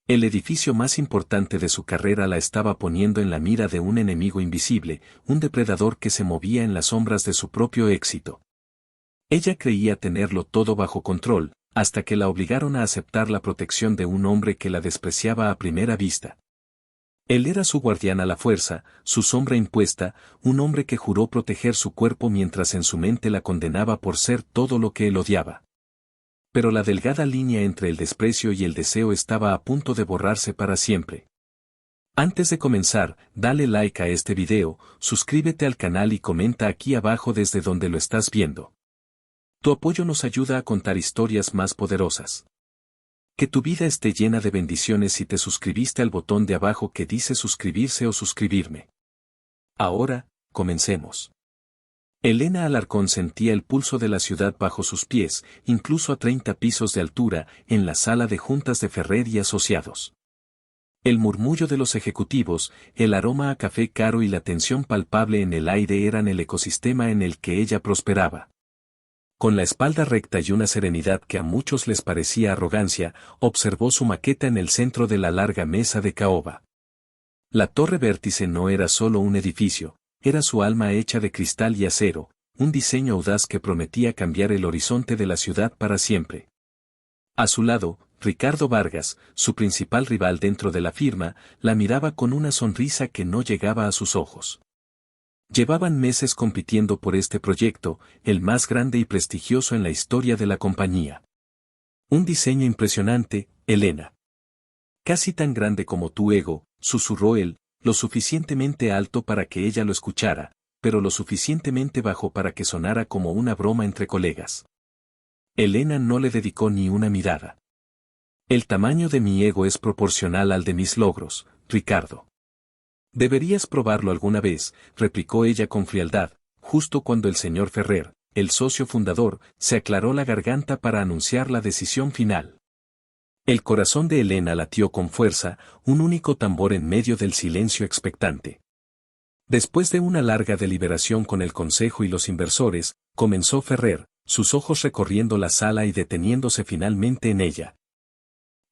El edificio más importante de su carrera la estaba poniendo en la mira de un enemigo invisible, un depredador que se movía en las sombras de su propio éxito. Ella creía tenerlo todo bajo control, hasta que la obligaron a aceptar la protección de un hombre que la despreciaba a primera vista. Él era su guardián a la fuerza, su sombra impuesta, un hombre que juró proteger su cuerpo mientras en su mente la condenaba por ser todo lo que él odiaba. Pero la delgada línea entre el desprecio y el deseo estaba a punto de borrarse para siempre. Antes de comenzar, dale like a este video, suscríbete al canal y comenta aquí abajo desde donde lo estás viendo. Tu apoyo nos ayuda a contar historias más poderosas. Que tu vida esté llena de bendiciones si te suscribiste al botón de abajo que dice suscribirse o suscribirme. Ahora, comencemos. Elena Alarcón sentía el pulso de la ciudad bajo sus pies, incluso a 30 pisos de altura, en la sala de juntas de Ferrer y Asociados. El murmullo de los ejecutivos, el aroma a café caro y la tensión palpable en el aire eran el ecosistema en el que ella prosperaba. Con la espalda recta y una serenidad que a muchos les parecía arrogancia, observó su maqueta en el centro de la larga mesa de caoba. La Torre Vértice no era solo un edificio, era su alma hecha de cristal y acero, un diseño audaz que prometía cambiar el horizonte de la ciudad para siempre. A su lado, Ricardo Vargas, su principal rival dentro de la firma, la miraba con una sonrisa que no llegaba a sus ojos. Llevaban meses compitiendo por este proyecto, el más grande y prestigioso en la historia de la compañía. Un diseño impresionante, Elena. Casi tan grande como tu ego, susurró él, lo suficientemente alto para que ella lo escuchara, pero lo suficientemente bajo para que sonara como una broma entre colegas. Elena no le dedicó ni una mirada. El tamaño de mi ego es proporcional al de mis logros, Ricardo. Deberías probarlo alguna vez, replicó ella con frialdad, justo cuando el señor Ferrer, el socio fundador, se aclaró la garganta para anunciar la decisión final. El corazón de Elena latió con fuerza, un único tambor en medio del silencio expectante. Después de una larga deliberación con el consejo y los inversores, comenzó Ferrer, sus ojos recorriendo la sala y deteniéndose finalmente en ella.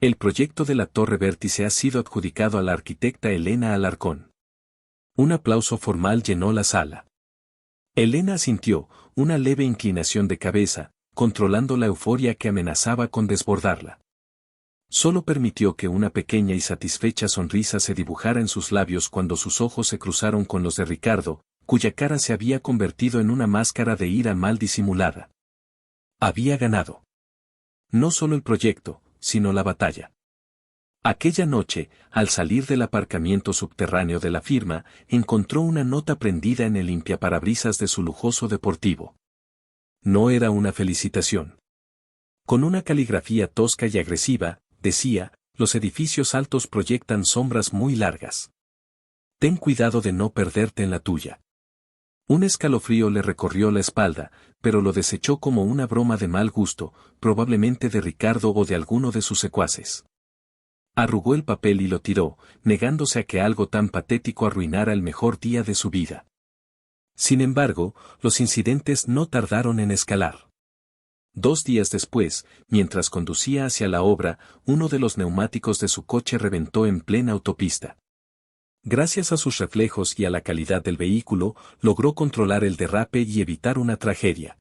El proyecto de la Torre Vértice ha sido adjudicado a la arquitecta Elena Alarcón. Un aplauso formal llenó la sala. Elena asintió, una leve inclinación de cabeza, controlando la euforia que amenazaba con desbordarla. Solo permitió que una pequeña y satisfecha sonrisa se dibujara en sus labios cuando sus ojos se cruzaron con los de Ricardo, cuya cara se había convertido en una máscara de ira mal disimulada. Había ganado. No solo el proyecto, sino la batalla. Aquella noche, al salir del aparcamiento subterráneo de la firma, encontró una nota prendida en el limpiaparabrisas de su lujoso deportivo. No era una felicitación. Con una caligrafía tosca y agresiva, decía, los edificios altos proyectan sombras muy largas. Ten cuidado de no perderte en la tuya. Un escalofrío le recorrió la espalda, pero lo desechó como una broma de mal gusto, probablemente de Ricardo o de alguno de sus secuaces. Arrugó el papel y lo tiró, negándose a que algo tan patético arruinara el mejor día de su vida. Sin embargo, los incidentes no tardaron en escalar. 2 días después, mientras conducía hacia la obra, uno de los neumáticos de su coche reventó en plena autopista. Gracias a sus reflejos y a la calidad del vehículo, logró controlar el derrape y evitar una tragedia.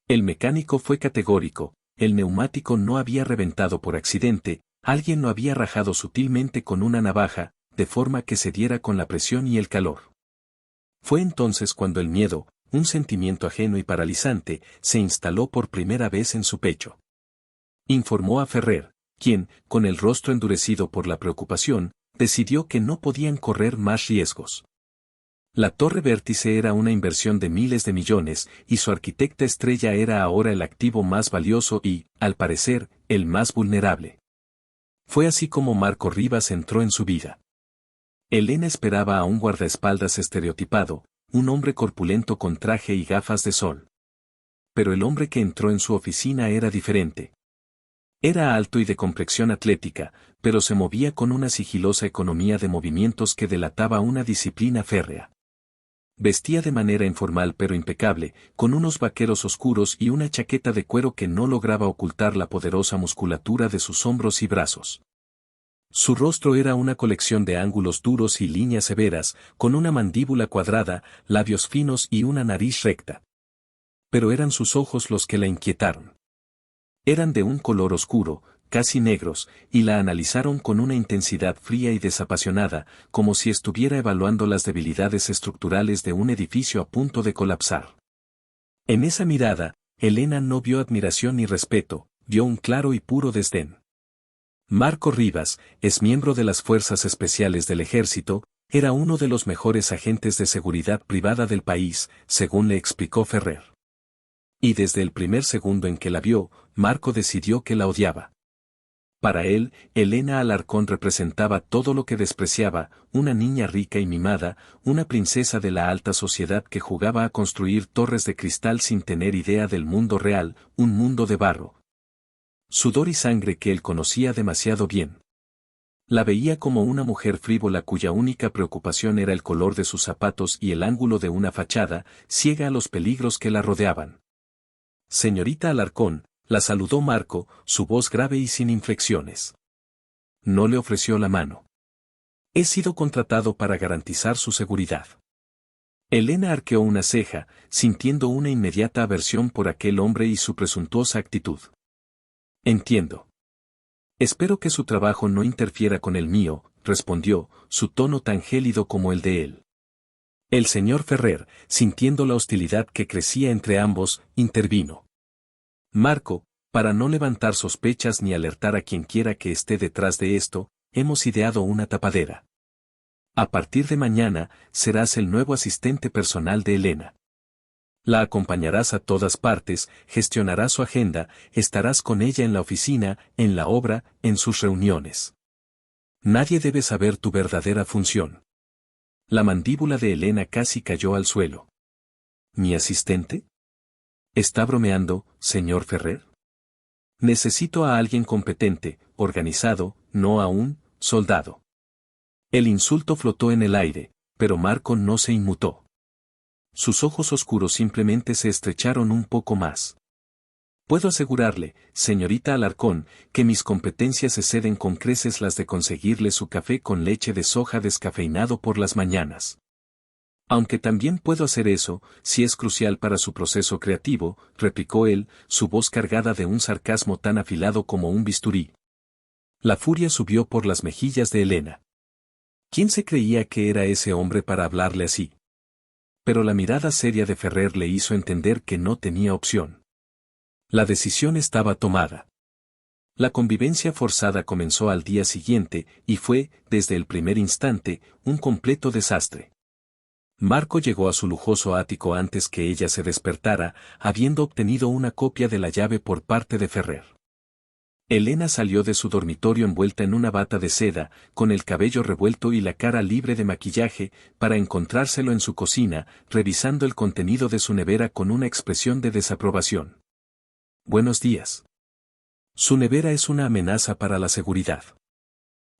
El mecánico fue categórico, el neumático no había reventado por accidente, alguien lo había rajado sutilmente con una navaja, de forma que se diera con la presión y el calor. Fue entonces cuando el miedo, un sentimiento ajeno y paralizante, se instaló por primera vez en su pecho. Informó a Ferrer, quien, con el rostro endurecido por la preocupación, decidió que no podían correr más riesgos. La Torre Vértice era una inversión de miles de millones, y su arquitecta estrella era ahora el activo más valioso y, al parecer, el más vulnerable. Fue así como Marco Rivas entró en su vida. Elena esperaba a un guardaespaldas estereotipado, un hombre corpulento con traje y gafas de sol. Pero el hombre que entró en su oficina era diferente. Era alto y de complexión atlética, pero se movía con una sigilosa economía de movimientos que delataba una disciplina férrea. Vestía de manera informal pero impecable, con unos vaqueros oscuros y una chaqueta de cuero que no lograba ocultar la poderosa musculatura de sus hombros y brazos. Su rostro era una colección de ángulos duros y líneas severas, con una mandíbula cuadrada, labios finos y una nariz recta. Pero eran sus ojos los que la inquietaron. Eran de un color oscuro, casi negros, y la analizaron con una intensidad fría y desapasionada, como si estuviera evaluando las debilidades estructurales de un edificio a punto de colapsar. En esa mirada, Elena no vio admiración ni respeto, vio un claro y puro desdén. Marco Rivas, es miembro de las Fuerzas Especiales del Ejército, era uno de los mejores agentes de seguridad privada del país, según le explicó Ferrer. Y desde el primer segundo en que la vio, Marco decidió que la odiaba. Para él, Elena Alarcón representaba todo lo que despreciaba, una niña rica y mimada, una princesa de la alta sociedad que jugaba a construir torres de cristal sin tener idea del mundo real, un mundo de barro. Sudor y sangre que él conocía demasiado bien. La veía como una mujer frívola cuya única preocupación era el color de sus zapatos y el ángulo de una fachada, ciega a los peligros que la rodeaban. Señorita Alarcón, la saludó Marco, su voz grave y sin inflexiones. No le ofreció la mano. He sido contratado para garantizar su seguridad. Elena arqueó una ceja, sintiendo una inmediata aversión por aquel hombre y su presuntuosa actitud. Entiendo. Espero que su trabajo no interfiera con el mío, respondió, su tono tan gélido como el de él. El señor Ferrer, sintiendo la hostilidad que crecía entre ambos, intervino. Marco, para no levantar sospechas ni alertar a quien quiera que esté detrás de esto, hemos ideado una tapadera. A partir de mañana, serás el nuevo asistente personal de Elena. La acompañarás a todas partes, gestionarás su agenda, estarás con ella en la oficina, en la obra, en sus reuniones. Nadie debe saber tu verdadera función. La mandíbula de Elena casi cayó al suelo. ¿Mi asistente? ¿Está bromeando, señor Ferrer? Necesito a alguien competente, organizado, no a un soldado. El insulto flotó en el aire, pero Marco no se inmutó. Sus ojos oscuros simplemente se estrecharon un poco más. Puedo asegurarle, señorita Alarcón, que mis competencias exceden con creces las de conseguirle su café con leche de soja descafeinado por las mañanas. Aunque también puedo hacer eso, si es crucial para su proceso creativo, replicó él, su voz cargada de un sarcasmo tan afilado como un bisturí. La furia subió por las mejillas de Elena. ¿Quién se creía que era ese hombre para hablarle así? Pero la mirada seria de Ferrer le hizo entender que no tenía opción. La decisión estaba tomada. La convivencia forzada comenzó al día siguiente, y fue, desde el primer instante, un completo desastre. Marco llegó a su lujoso ático antes que ella se despertara, habiendo obtenido una copia de la llave por parte de Ferrer. Elena salió de su dormitorio envuelta en una bata de seda, con el cabello revuelto y la cara libre de maquillaje, para encontrárselo en su cocina, revisando el contenido de su nevera con una expresión de desaprobación. Buenos días. Su nevera es una amenaza para la seguridad.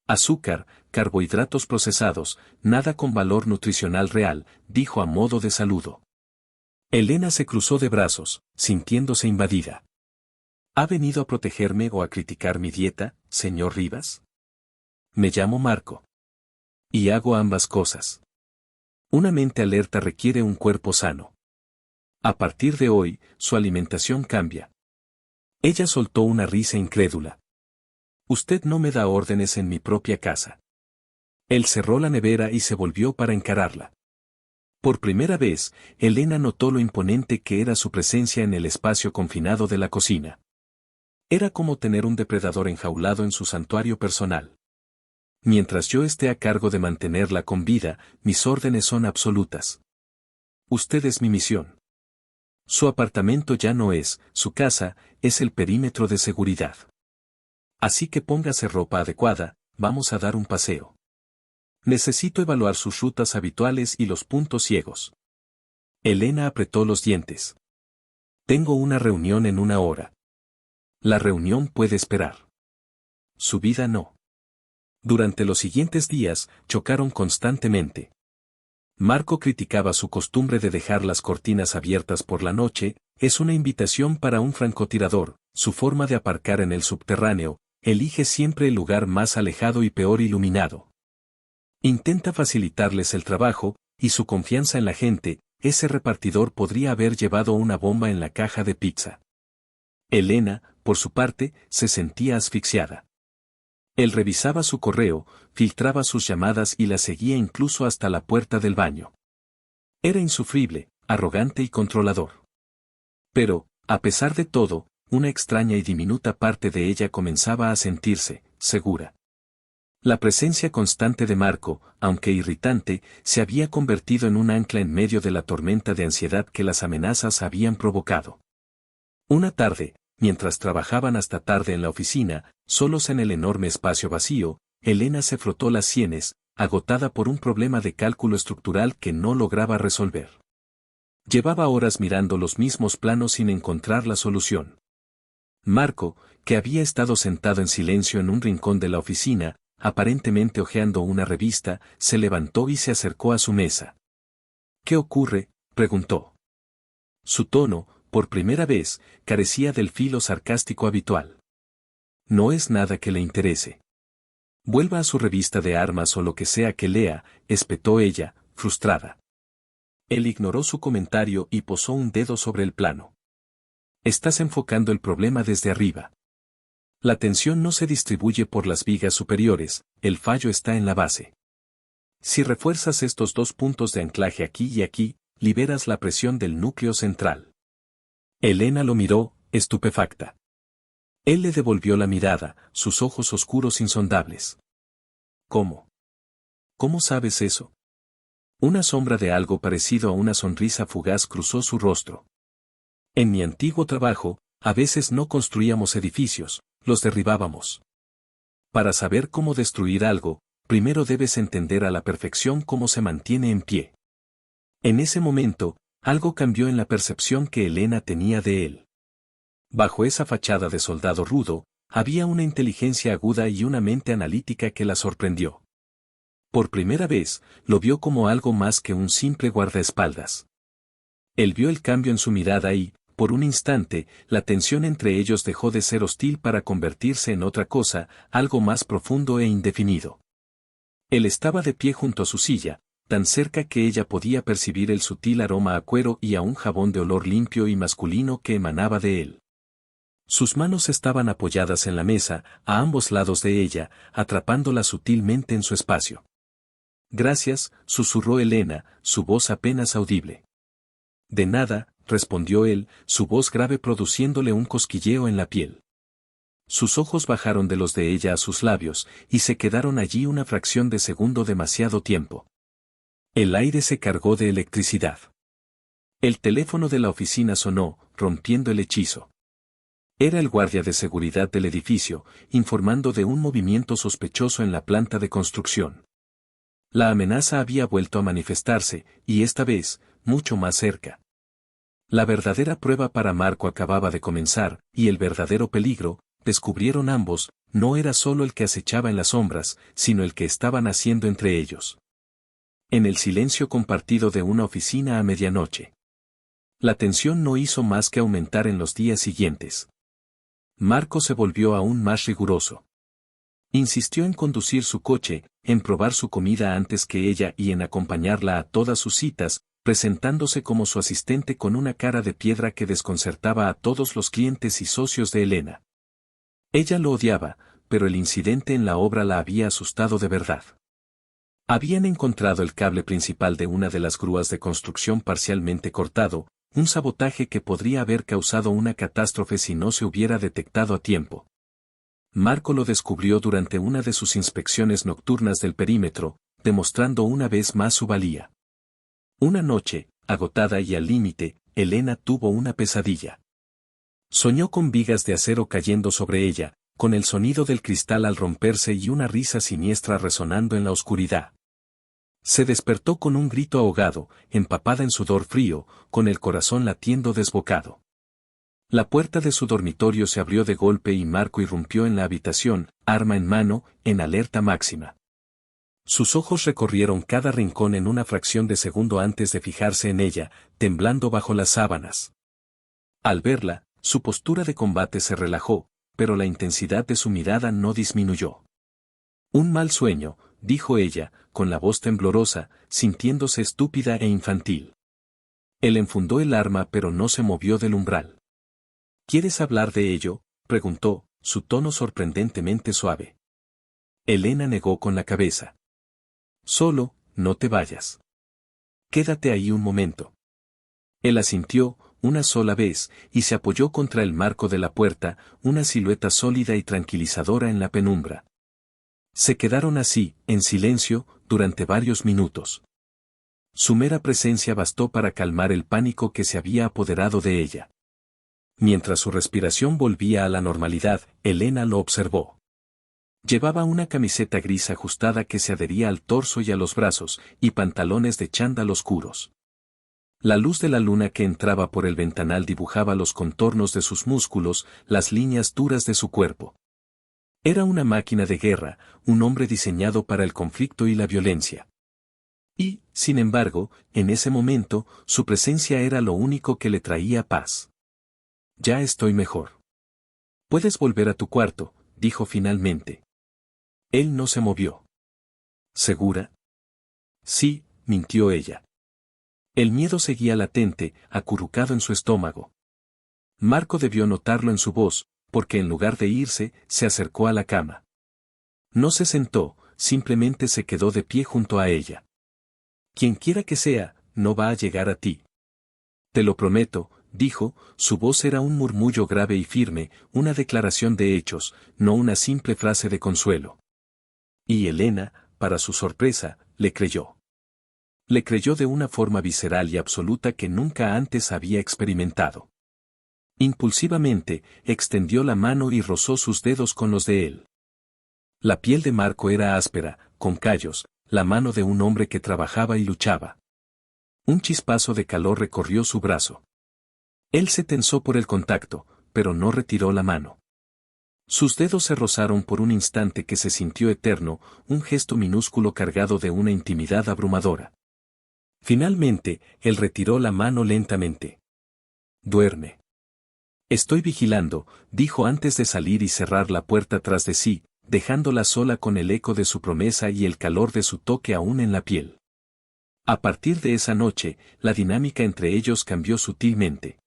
Azúcar, carbohidratos procesados, nada con valor nutricional real, dijo a modo de saludo. Elena se cruzó de brazos, sintiéndose invadida. ¿Ha venido a protegerme o a criticar mi dieta, señor Rivas? Me llamo Marco. Y hago ambas cosas. Una mente alerta requiere un cuerpo sano. A partir de hoy, su alimentación cambia. Ella soltó una risa incrédula. Usted no me da órdenes en mi propia casa. Él cerró la nevera y se volvió para encararla. Por primera vez, Elena notó lo imponente que era su presencia en el espacio confinado de la cocina. Era como tener un depredador enjaulado en su santuario personal. Mientras yo esté a cargo de mantenerla con vida, mis órdenes son absolutas. Usted es mi misión. Su apartamento ya no es, su casa, es el perímetro de seguridad. Así que póngase ropa adecuada, vamos a dar un paseo. Necesito evaluar sus rutas habituales y los puntos ciegos. Elena apretó los dientes. Tengo una reunión en 1 hora. La reunión puede esperar. Su vida no. Durante los siguientes días, chocaron constantemente. Marco criticaba su costumbre de dejar las cortinas abiertas por la noche, es una invitación para un francotirador, su forma de aparcar en el subterráneo, elige siempre el lugar más alejado y peor iluminado. Intenta facilitarles el trabajo, y su confianza en la gente, ese repartidor podría haber llevado una bomba en la caja de pizza. Elena, por su parte, se sentía asfixiada. Él revisaba su correo, filtraba sus llamadas y la seguía incluso hasta la puerta del baño. Era insufrible, arrogante y controlador. Pero, a pesar de todo, una extraña y diminuta parte de ella comenzaba a sentirse segura. La presencia constante de Marco, aunque irritante, se había convertido en un ancla en medio de la tormenta de ansiedad que las amenazas habían provocado. Una tarde, mientras trabajaban hasta tarde en la oficina, solos en el enorme espacio vacío, Elena se frotó las sienes, agotada por un problema de cálculo estructural que no lograba resolver. Llevaba horas mirando los mismos planos sin encontrar la solución. Marco, que había estado sentado en silencio en un rincón de la oficina, aparentemente hojeando una revista, se levantó y se acercó a su mesa. ¿Qué ocurre?, preguntó. Su tono, por primera vez, carecía del filo sarcástico habitual. No es nada que le interese. Vuelva a su revista de armas o lo que sea que lea, espetó ella, frustrada. Él ignoró su comentario y posó un dedo sobre el plano. Estás enfocando el problema desde arriba. La tensión no se distribuye por las vigas superiores, el fallo está en la base. Si refuerzas estos dos puntos de anclaje aquí y aquí, liberas la presión del núcleo central. Elena lo miró, estupefacta. Él le devolvió la mirada, sus ojos oscuros insondables. ¿Cómo? ¿Cómo sabes eso? Una sombra de algo parecido a una sonrisa fugaz cruzó su rostro. En mi antiguo trabajo, a veces no construíamos edificios, los derribábamos. Para saber cómo destruir algo, primero debes entender a la perfección cómo se mantiene en pie. En ese momento, algo cambió en la percepción que Elena tenía de él. Bajo esa fachada de soldado rudo, había una inteligencia aguda y una mente analítica que la sorprendió. Por primera vez, lo vio como algo más que un simple guardaespaldas. Él vio el cambio en su mirada y, por un instante, la tensión entre ellos dejó de ser hostil para convertirse en otra cosa, algo más profundo e indefinido. Él estaba de pie junto a su silla, tan cerca que ella podía percibir el sutil aroma a cuero y a un jabón de olor limpio y masculino que emanaba de él. Sus manos estaban apoyadas en la mesa, a ambos lados de ella, atrapándola sutilmente en su espacio. Gracias, susurró Elena, su voz apenas audible. De nada, respondió él, su voz grave produciéndole un cosquilleo en la piel. Sus ojos bajaron de los de ella a sus labios, y se quedaron allí una fracción de segundo demasiado tiempo. El aire se cargó de electricidad. El teléfono de la oficina sonó, rompiendo el hechizo. Era el guardia de seguridad del edificio, informando de un movimiento sospechoso en la planta de construcción. La amenaza había vuelto a manifestarse, y esta vez, mucho más cerca. La verdadera prueba para Marco acababa de comenzar, y el verdadero peligro, descubrieron ambos, no era solo el que acechaba en las sombras, sino el que estaban haciendo entre ellos. En el silencio compartido de una oficina a medianoche. La tensión no hizo más que aumentar en los días siguientes. Marco se volvió aún más riguroso. Insistió en conducir su coche, en probar su comida antes que ella y en acompañarla a todas sus citas, presentándose como su asistente con una cara de piedra que desconcertaba a todos los clientes y socios de Elena. Ella lo odiaba, pero el incidente en la obra la había asustado de verdad. Habían encontrado el cable principal de una de las grúas de construcción parcialmente cortado, un sabotaje que podría haber causado una catástrofe si no se hubiera detectado a tiempo. Marco lo descubrió durante una de sus inspecciones nocturnas del perímetro, demostrando una vez más su valía. Una noche, agotada y al límite, Elena tuvo una pesadilla. Soñó con vigas de acero cayendo sobre ella, con el sonido del cristal al romperse y una risa siniestra resonando en la oscuridad. Se despertó con un grito ahogado, empapada en sudor frío, con el corazón latiendo desbocado. La puerta de su dormitorio se abrió de golpe y Marco irrumpió en la habitación, arma en mano, en alerta máxima. Sus ojos recorrieron cada rincón en una fracción de segundo antes de fijarse en ella, temblando bajo las sábanas. Al verla, su postura de combate se relajó, pero la intensidad de su mirada no disminuyó. Un mal sueño, dijo ella, con la voz temblorosa, sintiéndose estúpida e infantil. Él enfundó el arma pero no se movió del umbral. ¿Quieres hablar de ello?, preguntó, su tono sorprendentemente suave. Elena negó con la cabeza. Solo, no te vayas. Quédate ahí un momento. Él asintió, una sola vez, y se apoyó contra el marco de la puerta, una silueta sólida y tranquilizadora en la penumbra. Se quedaron así, en silencio, durante varios minutos. Su mera presencia bastó para calmar el pánico que se había apoderado de ella. Mientras su respiración volvía a la normalidad, Elena lo observó. Llevaba una camiseta gris ajustada que se adhería al torso y a los brazos, y pantalones de chándal oscuros. La luz de la luna que entraba por el ventanal dibujaba los contornos de sus músculos, las líneas duras de su cuerpo. Era una máquina de guerra, un hombre diseñado para el conflicto y la violencia. Y, sin embargo, en ese momento, su presencia era lo único que le traía paz. Ya estoy mejor. Puedes volver a tu cuarto, dijo finalmente. Él no se movió. ¿Segura? Sí, mintió ella. El miedo seguía latente, acurrucado en su estómago. Marco debió notarlo en su voz, porque en lugar de irse, se acercó a la cama. No se sentó, simplemente se quedó de pie junto a ella. Quienquiera que sea, no va a llegar a ti. Te lo prometo, dijo, su voz era un murmullo grave y firme, una declaración de hechos, no una simple frase de consuelo. Y Elena, para su sorpresa, le creyó. Le creyó de una forma visceral y absoluta que nunca antes había experimentado. Impulsivamente, extendió la mano y rozó sus dedos con los de él. La piel de Marco era áspera, con callos, la mano de un hombre que trabajaba y luchaba. Un chispazo de calor recorrió su brazo. Él se tensó por el contacto, pero no retiró la mano. Sus dedos se rozaron por un instante que se sintió eterno, un gesto minúsculo cargado de una intimidad abrumadora. Finalmente, él retiró la mano lentamente. Duerme. Estoy vigilando, dijo antes de salir y cerrar la puerta tras de sí, dejándola sola con el eco de su promesa y el calor de su toque aún en la piel. A partir de esa noche, la dinámica entre ellos cambió sutilmente.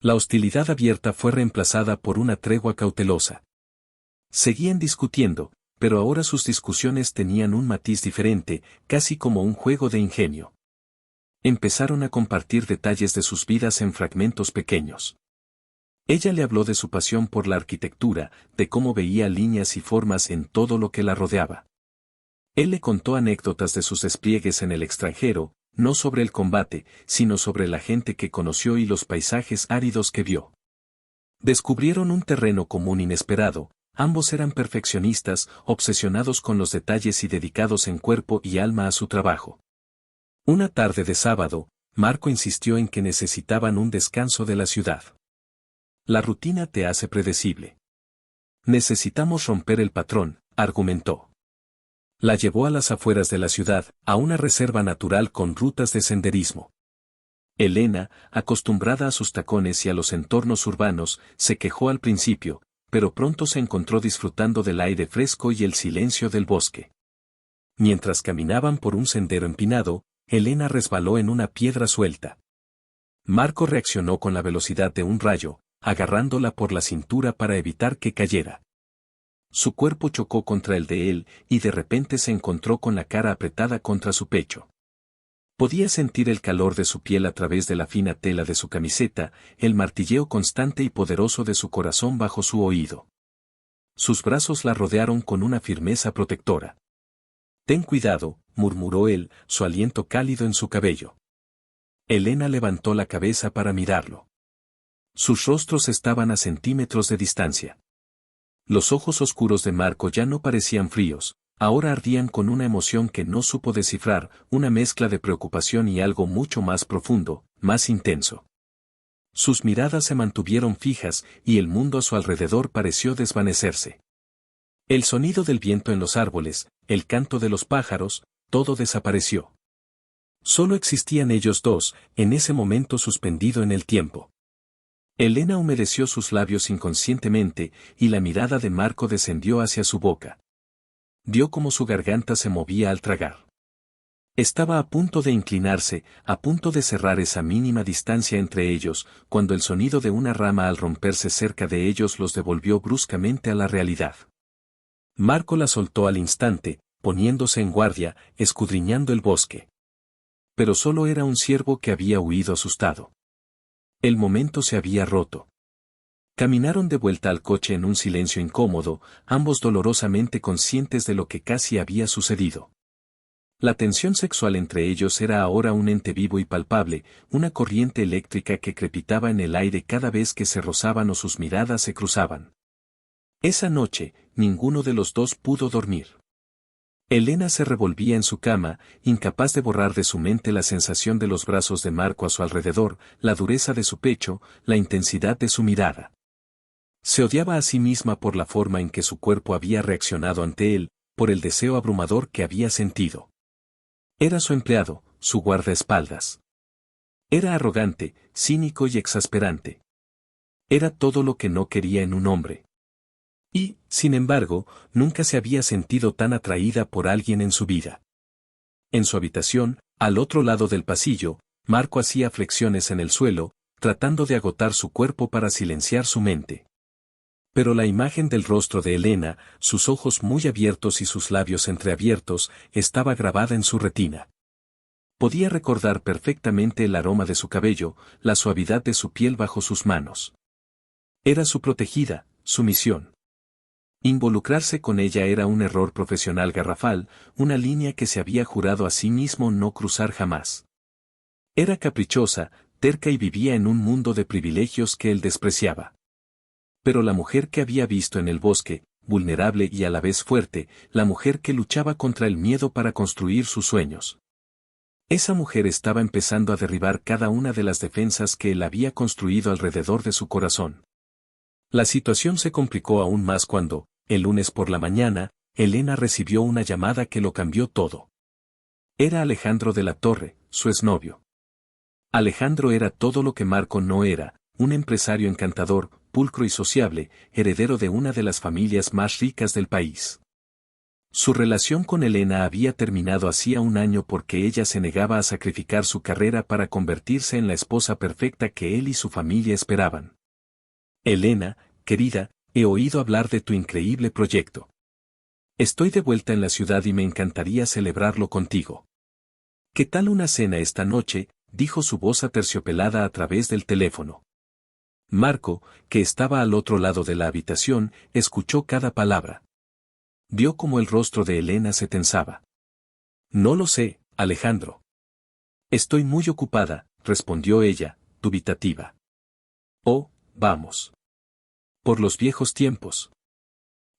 La hostilidad abierta fue reemplazada por una tregua cautelosa. Seguían discutiendo, pero ahora sus discusiones tenían un matiz diferente, casi como un juego de ingenio. Empezaron a compartir detalles de sus vidas en fragmentos pequeños. Ella le habló de su pasión por la arquitectura, de cómo veía líneas y formas en todo lo que la rodeaba. Él le contó anécdotas de sus despliegues en el extranjero, no sobre el combate, sino sobre la gente que conoció y los paisajes áridos que vio. Descubrieron un terreno común inesperado, ambos eran perfeccionistas, obsesionados con los detalles y dedicados en cuerpo y alma a su trabajo. Una tarde de sábado, Marco insistió en que necesitaban un descanso de la ciudad. La rutina te hace predecible. Necesitamos romper el patrón, argumentó. La llevó a las afueras de la ciudad, a una reserva natural con rutas de senderismo. Elena, acostumbrada a sus tacones y a los entornos urbanos, se quejó al principio, pero pronto se encontró disfrutando del aire fresco y el silencio del bosque. Mientras caminaban por un sendero empinado, Elena resbaló en una piedra suelta. Marco reaccionó con la velocidad de un rayo, agarrándola por la cintura para evitar que cayera. Su cuerpo chocó contra el de él, y de repente se encontró con la cara apretada contra su pecho. Podía sentir el calor de su piel a través de la fina tela de su camiseta, el martilleo constante y poderoso de su corazón bajo su oído. Sus brazos la rodearon con una firmeza protectora. Ten cuidado, murmuró él, su aliento cálido en su cabello. Elena levantó la cabeza para mirarlo. Sus rostros estaban a centímetros de distancia. Los ojos oscuros de Marco ya no parecían fríos, ahora ardían con una emoción que no supo descifrar, una mezcla de preocupación y algo mucho más profundo, más intenso. Sus miradas se mantuvieron fijas y el mundo a su alrededor pareció desvanecerse. El sonido del viento en los árboles, el canto de los pájaros, todo desapareció. Solo existían ellos dos, en ese momento suspendido en el tiempo. Elena humedeció sus labios inconscientemente, y la mirada de Marco descendió hacia su boca. Vio cómo su garganta se movía al tragar. Estaba a punto de inclinarse, a punto de cerrar esa mínima distancia entre ellos, cuando el sonido de una rama al romperse cerca de ellos los devolvió bruscamente a la realidad. Marco la soltó al instante, poniéndose en guardia, escudriñando el bosque. Pero solo era un ciervo que había huido asustado. El momento se había roto. Caminaron de vuelta al coche en un silencio incómodo, ambos dolorosamente conscientes de lo que casi había sucedido. La tensión sexual entre ellos era ahora un ente vivo y palpable, una corriente eléctrica que crepitaba en el aire cada vez que se rozaban o sus miradas se cruzaban. Esa noche, ninguno de los dos pudo dormir. Elena se revolvía en su cama, incapaz de borrar de su mente la sensación de los brazos de Marco a su alrededor, la dureza de su pecho, la intensidad de su mirada. Se odiaba a sí misma por la forma en que su cuerpo había reaccionado ante él, por el deseo abrumador que había sentido. Era su empleado, su guardaespaldas. Era arrogante, cínico y exasperante. Era todo lo que no quería en un hombre. Y, sin embargo, nunca se había sentido tan atraída por alguien en su vida. En su habitación, al otro lado del pasillo, Marco hacía flexiones en el suelo, tratando de agotar su cuerpo para silenciar su mente. Pero la imagen del rostro de Elena, sus ojos muy abiertos y sus labios entreabiertos, estaba grabada en su retina. Podía recordar perfectamente el aroma de su cabello, la suavidad de su piel bajo sus manos. Era su protegida, su misión. Involucrarse con ella era un error profesional garrafal, una línea que se había jurado a sí mismo no cruzar jamás. Era caprichosa, terca y vivía en un mundo de privilegios que él despreciaba. Pero la mujer que había visto en el bosque, vulnerable y a la vez fuerte, la mujer que luchaba contra el miedo para construir sus sueños. Esa mujer estaba empezando a derribar cada una de las defensas que él había construido alrededor de su corazón. La situación se complicó aún más cuando, el lunes por la mañana, Elena recibió una llamada que lo cambió todo. Era Alejandro de la Torre, su exnovio. Alejandro era todo lo que Marco no era, un empresario encantador, pulcro y sociable, heredero de una de las familias más ricas del país. Su relación con Elena había terminado hacía un año porque ella se negaba a sacrificar su carrera para convertirse en la esposa perfecta que él y su familia esperaban. Elena, querida, he oído hablar de tu increíble proyecto. Estoy de vuelta en la ciudad y me encantaría celebrarlo contigo. ¿Qué tal una cena esta noche?, dijo su voz aterciopelada a través del teléfono. Marco, que estaba al otro lado de la habitación, escuchó cada palabra. Vio cómo el rostro de Elena se tensaba. No lo sé, Alejandro. Estoy muy ocupada, respondió ella, dubitativa. Oh, vamos. Por los viejos tiempos.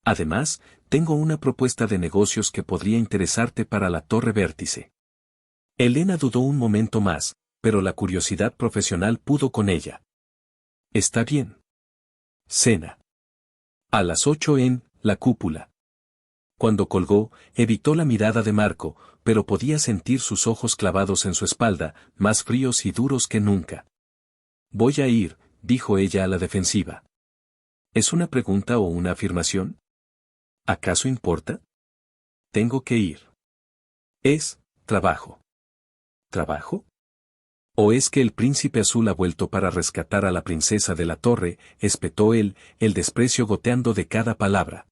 Además, tengo una propuesta de negocios que podría interesarte para la Torre Vértice. Elena dudó un momento más, pero la curiosidad profesional pudo con ella. Está bien. Cena. A las 8 en la cúpula. Cuando colgó, evitó la mirada de Marco, pero podía sentir sus ojos clavados en su espalda, más fríos y duros que nunca. Voy a ir, dijo ella a la defensiva. ¿Es una pregunta o una afirmación? ¿Acaso importa? Tengo que ir. Es trabajo. ¿Trabajo? ¿O es que el príncipe azul ha vuelto para rescatar a la princesa de la torre?, espetó él, el desprecio goteando de cada palabra.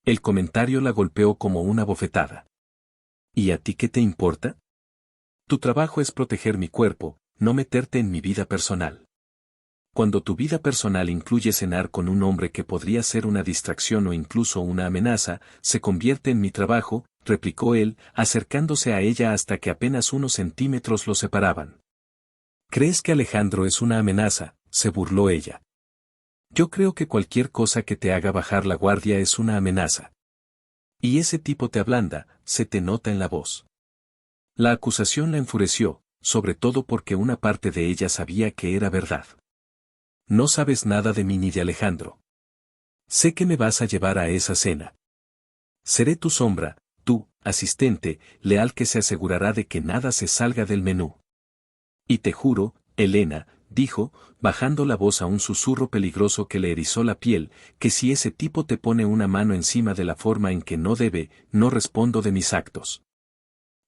El comentario la golpeó como una bofetada. ¿Y a ti qué te importa? Tu trabajo es proteger mi cuerpo, no meterte en mi vida personal. Cuando tu vida personal incluye cenar con un hombre que podría ser una distracción o incluso una amenaza, se convierte en mi trabajo, replicó él, acercándose a ella hasta que apenas unos centímetros lo separaban. ¿Crees que Alejandro es una amenaza?, se burló ella. Yo creo que cualquier cosa que te haga bajar la guardia es una amenaza. Y ese tipo te ablanda, se te nota en la voz. La acusación la enfureció, sobre todo porque una parte de ella sabía que era verdad. No sabes nada de mí ni de Alejandro. Sé que me vas a llevar a esa cena. Seré tu sombra, tu asistente, leal que se asegurará de que nada se salga del menú. Y te juro, Elena, dijo, bajando la voz a un susurro peligroso que le erizó la piel, que si ese tipo te pone una mano encima de la forma en que no debe, no respondo de mis actos.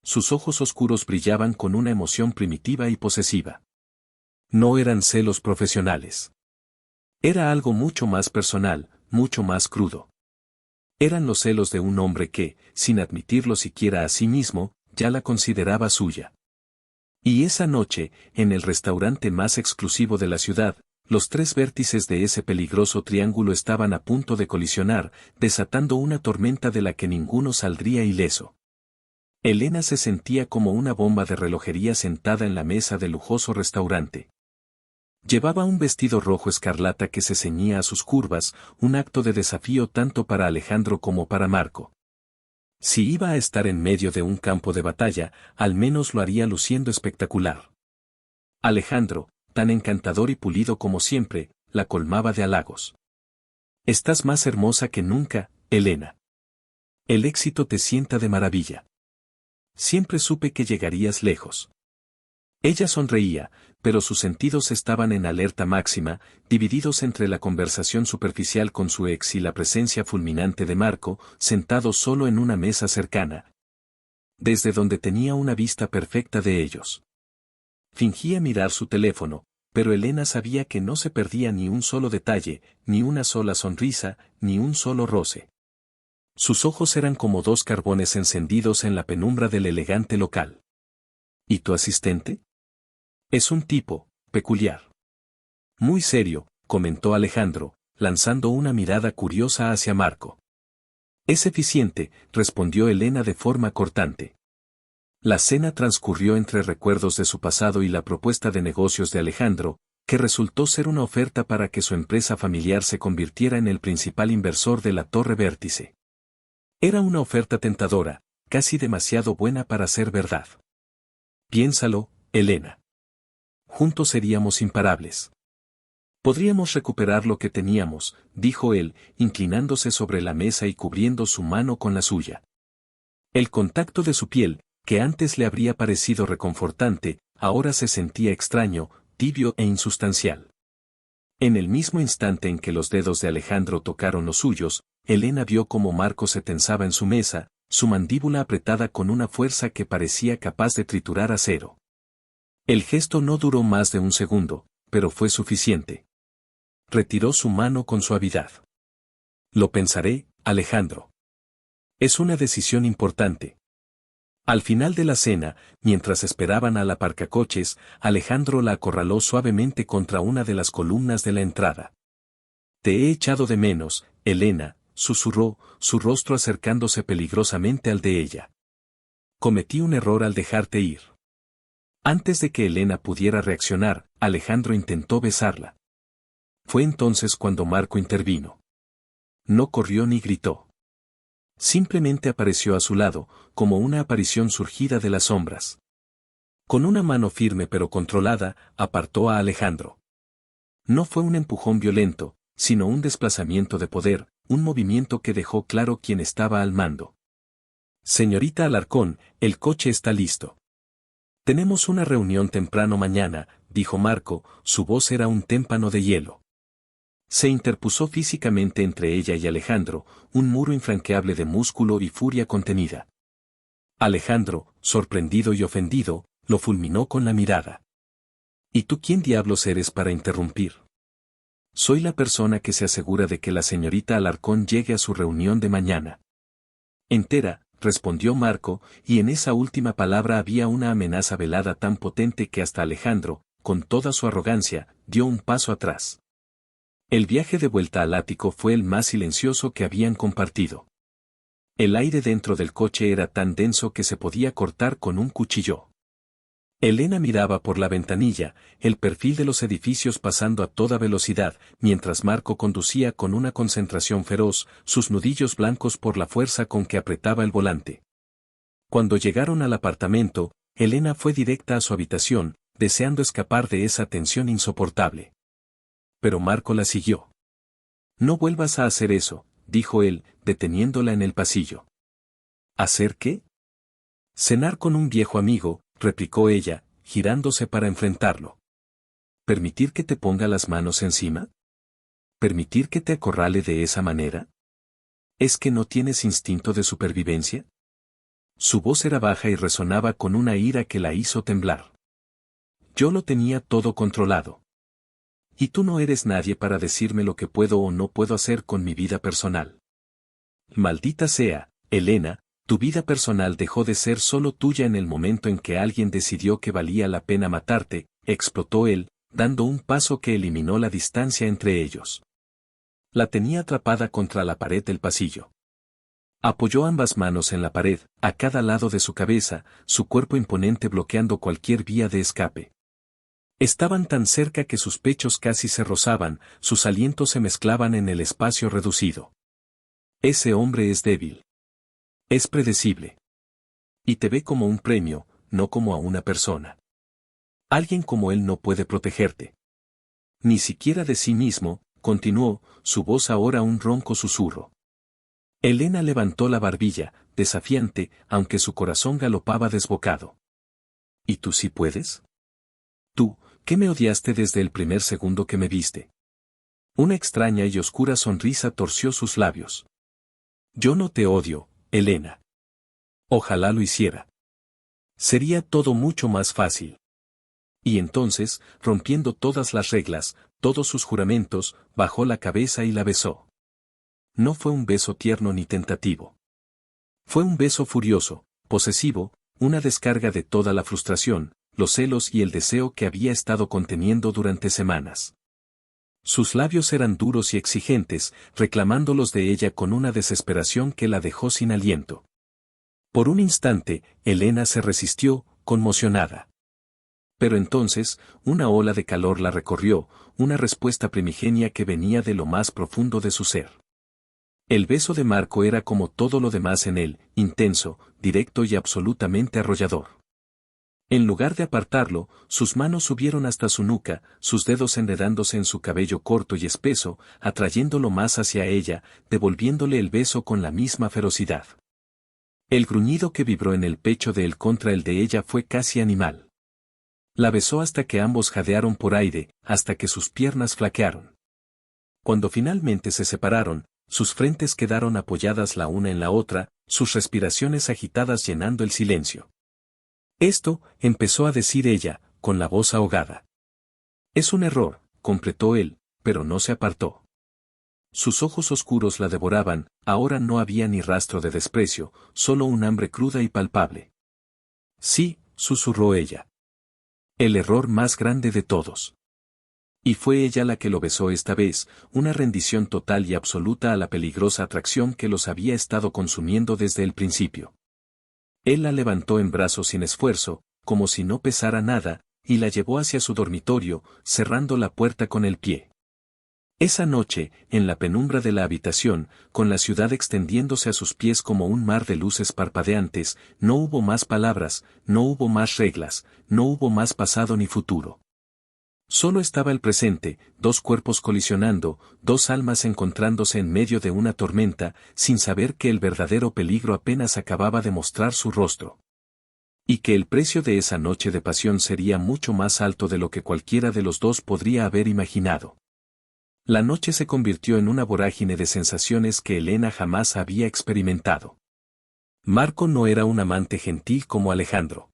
Sus ojos oscuros brillaban con una emoción primitiva y posesiva. No eran celos profesionales. Era algo mucho más personal, mucho más crudo. Eran los celos de un hombre que, sin admitirlo siquiera a sí mismo, ya la consideraba suya. Y esa noche, en el restaurante más exclusivo de la ciudad, los tres vértices de ese peligroso triángulo estaban a punto de colisionar, desatando una tormenta de la que ninguno saldría ileso. Elena se sentía como una bomba de relojería sentada en la mesa del lujoso restaurante. Llevaba un vestido rojo escarlata que se ceñía a sus curvas, un acto de desafío tanto para Alejandro como para Marco. Si iba a estar en medio de un campo de batalla, al menos lo haría luciendo espectacular. Alejandro, tan encantador y pulido como siempre, la colmaba de halagos. Estás más hermosa que nunca, Elena. El éxito te sienta de maravilla. Siempre supe que llegarías lejos. Ella sonreía, pero sus sentidos estaban en alerta máxima, divididos entre la conversación superficial con su ex y la presencia fulminante de Marco, sentado solo en una mesa cercana, desde donde tenía una vista perfecta de ellos. Fingía mirar su teléfono, pero Elena sabía que no se perdía ni un solo detalle, ni una sola sonrisa, ni un solo roce. Sus ojos eran como dos carbones encendidos en la penumbra del elegante local. ¿Y tu asistente? Es un tipo peculiar. Muy serio, comentó Alejandro, lanzando una mirada curiosa hacia Marco. Es eficiente, respondió Elena de forma cortante. La cena transcurrió entre recuerdos de su pasado y la propuesta de negocios de Alejandro, que resultó ser una oferta para que su empresa familiar se convirtiera en el principal inversor de la Torre Vértice. Era una oferta tentadora, casi demasiado buena para ser verdad. Piénsalo, Elena. Juntos seríamos imparables. Podríamos recuperar lo que teníamos, dijo él, inclinándose sobre la mesa y cubriendo su mano con la suya. El contacto de su piel, que antes le habría parecido reconfortante, ahora se sentía extraño, tibio e insustancial. En el mismo instante en que los dedos de Alejandro tocaron los suyos, Elena vio cómo Marco se tensaba en su mesa, su mandíbula apretada con una fuerza que parecía capaz de triturar acero. El gesto no duró más de un segundo, pero fue suficiente. Retiró su mano con suavidad. Lo pensaré, Alejandro. Es una decisión importante. Al final de la cena, mientras esperaban al aparcacoches, Alejandro la acorraló suavemente contra una de las columnas de la entrada. Te he echado de menos, Elena, susurró, su rostro acercándose peligrosamente al de ella. Cometí un error al dejarte ir. Antes de que Elena pudiera reaccionar, Alejandro intentó besarla. Fue entonces cuando Marco intervino. No corrió ni gritó. Simplemente apareció a su lado, como una aparición surgida de las sombras. Con una mano firme pero controlada, apartó a Alejandro. No fue un empujón violento, sino un desplazamiento de poder, un movimiento que dejó claro quién estaba al mando. Señorita Alarcón, el coche está listo. Tenemos una reunión temprano mañana, dijo Marco, su voz era un témpano de hielo. Se interpuso físicamente entre ella y Alejandro, un muro infranqueable de músculo y furia contenida. Alejandro, sorprendido y ofendido, lo fulminó con la mirada. ¿Y tú quién diablos eres para interrumpir? Soy la persona que se asegura de que la señorita Alarcón llegue a su reunión de mañana. Entera, respondió Marco, y en esa última palabra había una amenaza velada tan potente que hasta Alejandro, con toda su arrogancia, dio un paso atrás. El viaje de vuelta al ático fue el más silencioso que habían compartido. El aire dentro del coche era tan denso que se podía cortar con un cuchillo. Elena miraba por la ventanilla, el perfil de los edificios pasando a toda velocidad, mientras Marco conducía con una concentración feroz, sus nudillos blancos por la fuerza con que apretaba el volante. Cuando llegaron al apartamento, Elena fue directa a su habitación, deseando escapar de esa tensión insoportable. Pero Marco la siguió. No vuelvas a hacer eso, dijo él, deteniéndola en el pasillo. ¿Hacer qué? Cenar con un viejo amigo, replicó ella, girándose para enfrentarlo. ¿Permitir que te ponga las manos encima? ¿Permitir que te acorrale de esa manera? ¿Es que no tienes instinto de supervivencia? Su voz era baja y resonaba con una ira que la hizo temblar. Yo lo tenía todo controlado. Y tú no eres nadie para decirme lo que puedo o no puedo hacer con mi vida personal. Maldita sea, Elena, tu vida personal dejó de ser solo tuya en el momento en que alguien decidió que valía la pena matarte, explotó él, dando un paso que eliminó la distancia entre ellos. La tenía atrapada contra la pared del pasillo. Apoyó ambas manos en la pared, a cada lado de su cabeza, su cuerpo imponente bloqueando cualquier vía de escape. Estaban tan cerca que sus pechos casi se rozaban, sus alientos se mezclaban en el espacio reducido. Ese hombre es débil. Es predecible. Y te ve como un premio, no como a una persona. Alguien como él no puede protegerte. Ni siquiera de sí mismo, continuó, su voz ahora un ronco susurro. Elena levantó la barbilla, desafiante, aunque su corazón galopaba desbocado. ¿Y tú sí puedes? Tú, que me odiaste desde el primer segundo que me viste. Una extraña y oscura sonrisa torció sus labios. Yo no te odio, Elena. Ojalá lo hiciera. Sería todo mucho más fácil. Y entonces, rompiendo todas las reglas, todos sus juramentos, bajó la cabeza y la besó. No fue un beso tierno ni tentativo. Fue un beso furioso, posesivo, una descarga de toda la frustración, los celos y el deseo que había estado conteniendo durante semanas. Sus labios eran duros y exigentes, reclamándolos de ella con una desesperación que la dejó sin aliento. Por un instante, Elena se resistió, conmocionada. Pero entonces, una ola de calor la recorrió, una respuesta primigenia que venía de lo más profundo de su ser. El beso de Marco era como todo lo demás en él, intenso, directo y absolutamente arrollador. En lugar de apartarlo, sus manos subieron hasta su nuca, sus dedos enredándose en su cabello corto y espeso, atrayéndolo más hacia ella, devolviéndole el beso con la misma ferocidad. El gruñido que vibró en el pecho de él contra el de ella fue casi animal. La besó hasta que ambos jadearon por aire, hasta que sus piernas flaquearon. Cuando finalmente se separaron, sus frentes quedaron apoyadas la una en la otra, sus respiraciones agitadas llenando el silencio. Esto, empezó a decir ella, con la voz ahogada. Es un error, completó él, pero no se apartó. Sus ojos oscuros la devoraban, ahora no había ni rastro de desprecio, solo un hambre cruda y palpable. Sí, susurró ella. El error más grande de todos. Y fue ella la que lo besó esta vez, una rendición total y absoluta a la peligrosa atracción que los había estado consumiendo desde el principio. Él la levantó en brazos sin esfuerzo, como si no pesara nada, y la llevó hacia su dormitorio, cerrando la puerta con el pie. Esa noche, en la penumbra de la habitación, con la ciudad extendiéndose a sus pies como un mar de luces parpadeantes, no hubo más palabras, no hubo más reglas, no hubo más pasado ni futuro. Solo estaba el presente, dos cuerpos colisionando, dos almas encontrándose en medio de una tormenta, sin saber que el verdadero peligro apenas acababa de mostrar su rostro. Y que el precio de esa noche de pasión sería mucho más alto de lo que cualquiera de los dos podría haber imaginado. La noche se convirtió en una vorágine de sensaciones que Elena jamás había experimentado. Marco no era un amante gentil como Alejandro.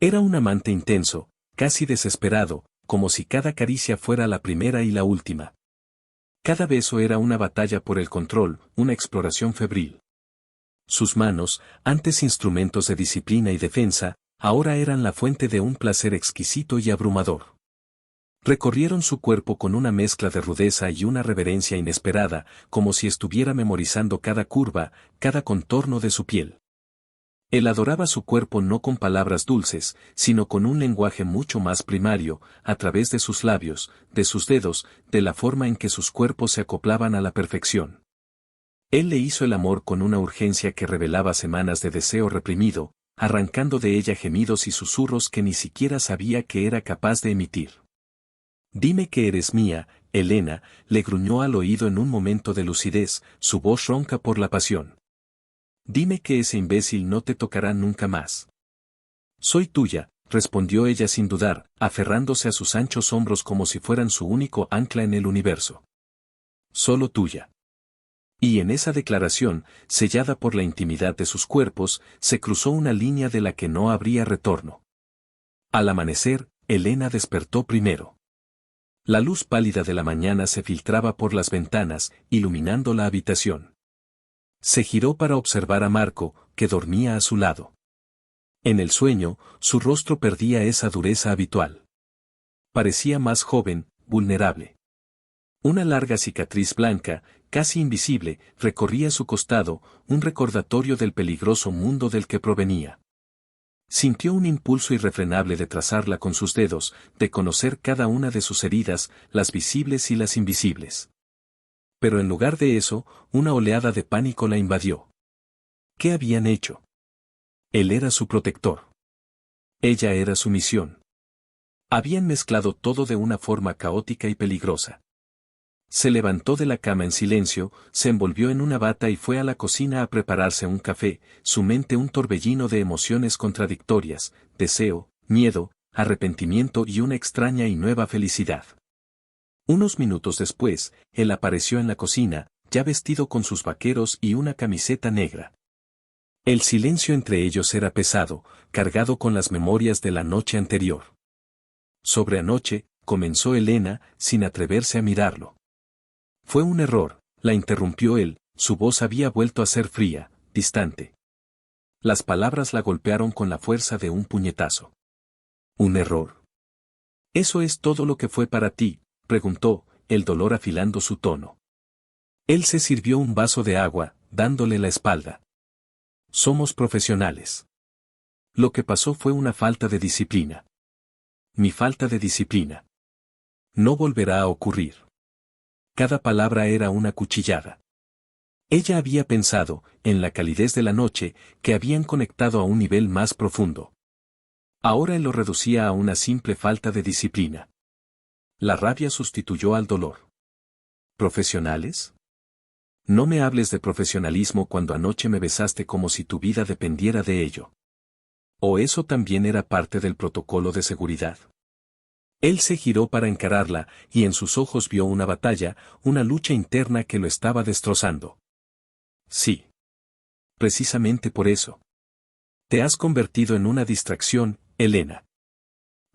Era un amante intenso, casi desesperado, como si cada caricia fuera la primera y la última. Cada beso era una batalla por el control, una exploración febril. Sus manos, antes instrumentos de disciplina y defensa, ahora eran la fuente de un placer exquisito y abrumador. Recorrieron su cuerpo con una mezcla de rudeza y una reverencia inesperada, como si estuviera memorizando cada curva, cada contorno de su piel. Él adoraba su cuerpo no con palabras dulces, sino con un lenguaje mucho más primario, a través de sus labios, de sus dedos, de la forma en que sus cuerpos se acoplaban a la perfección. Él le hizo el amor con una urgencia que revelaba semanas de deseo reprimido, arrancando de ella gemidos y susurros que ni siquiera sabía que era capaz de emitir. Dime que eres mía, Elena, le gruñó al oído en un momento de lucidez, su voz ronca por la pasión. Dime que ese imbécil no te tocará nunca más. Soy tuya, respondió ella sin dudar, aferrándose a sus anchos hombros como si fueran su único ancla en el universo. Solo tuya. Y en esa declaración, sellada por la intimidad de sus cuerpos, se cruzó una línea de la que no habría retorno. Al amanecer, Elena despertó primero. La luz pálida de la mañana se filtraba por las ventanas, iluminando la habitación. Se giró para observar a Marco, que dormía a su lado. En el sueño, su rostro perdía esa dureza habitual. Parecía más joven, vulnerable. Una larga cicatriz blanca, casi invisible, recorría su costado, un recordatorio del peligroso mundo del que provenía. Sintió un impulso irrefrenable de trazarla con sus dedos, de conocer cada una de sus heridas, las visibles y las invisibles. Pero en lugar de eso, una oleada de pánico la invadió. ¿Qué habían hecho? Él era su protector. Ella era su misión. Habían mezclado todo de una forma caótica y peligrosa. Se levantó de la cama en silencio, se envolvió en una bata y fue a la cocina a prepararse un café, su mente un torbellino de emociones contradictorias, deseo, miedo, arrepentimiento y una extraña y nueva felicidad. Unos minutos después, él apareció en la cocina, ya vestido con sus vaqueros y una camiseta negra. El silencio entre ellos era pesado, cargado con las memorias de la noche anterior. Sobre anoche, comenzó Elena, sin atreverse a mirarlo. Fue un error, la interrumpió él, su voz había vuelto a ser fría, distante. Las palabras la golpearon con la fuerza de un puñetazo. ¿Un error? ¿Eso es todo lo que fue para ti?, preguntó, el dolor afilando su tono. Él se sirvió un vaso de agua, dándole la espalda. Somos profesionales. Lo que pasó fue una falta de disciplina. Mi falta de disciplina. No volverá a ocurrir. Cada palabra era una cuchillada. Ella había pensado, en la calidez de la noche, que habían conectado a un nivel más profundo. Ahora él lo reducía a una simple falta de disciplina. La rabia sustituyó al dolor. ¿Profesionales? No me hables de profesionalismo cuando anoche me besaste como si tu vida dependiera de ello. ¿O eso también era parte del protocolo de seguridad? Él se giró para encararla, y en sus ojos vio una batalla, una lucha interna que lo estaba destrozando. Sí. Precisamente por eso. Te has convertido en una distracción, Elena.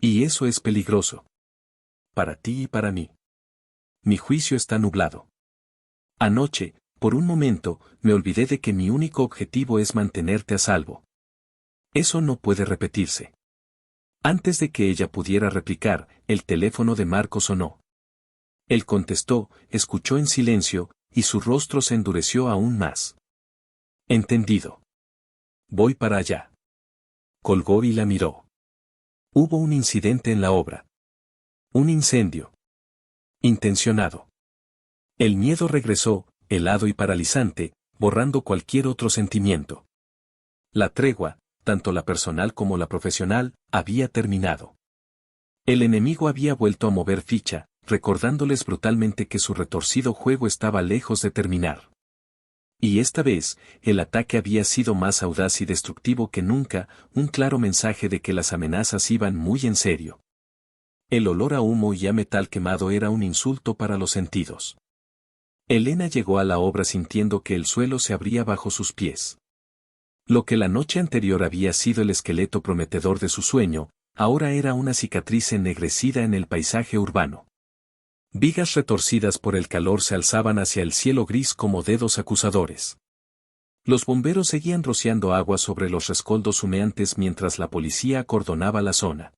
Y eso es peligroso. Para ti y para mí. Mi juicio está nublado. Anoche, por un momento, me olvidé de que mi único objetivo es mantenerte a salvo. Eso no puede repetirse. Antes de que ella pudiera replicar, el teléfono de Marco sonó. Él contestó, escuchó en silencio, y su rostro se endureció aún más. Entendido. Voy para allá. Colgó y la miró. Hubo un incidente en la obra. Un incendio. Intencionado. El miedo regresó, helado y paralizante, borrando cualquier otro sentimiento. La tregua, tanto la personal como la profesional, había terminado. El enemigo había vuelto a mover ficha, recordándoles brutalmente que su retorcido juego estaba lejos de terminar. Y esta vez, el ataque había sido más audaz y destructivo que nunca, un claro mensaje de que las amenazas iban muy en serio. El olor a humo y a metal quemado era un insulto para los sentidos. Elena llegó a la obra sintiendo que el suelo se abría bajo sus pies. Lo que la noche anterior había sido el esqueleto prometedor de su sueño, ahora era una cicatriz ennegrecida en el paisaje urbano. Vigas retorcidas por el calor se alzaban hacia el cielo gris como dedos acusadores. Los bomberos seguían rociando agua sobre los rescoldos humeantes mientras la policía acordonaba la zona.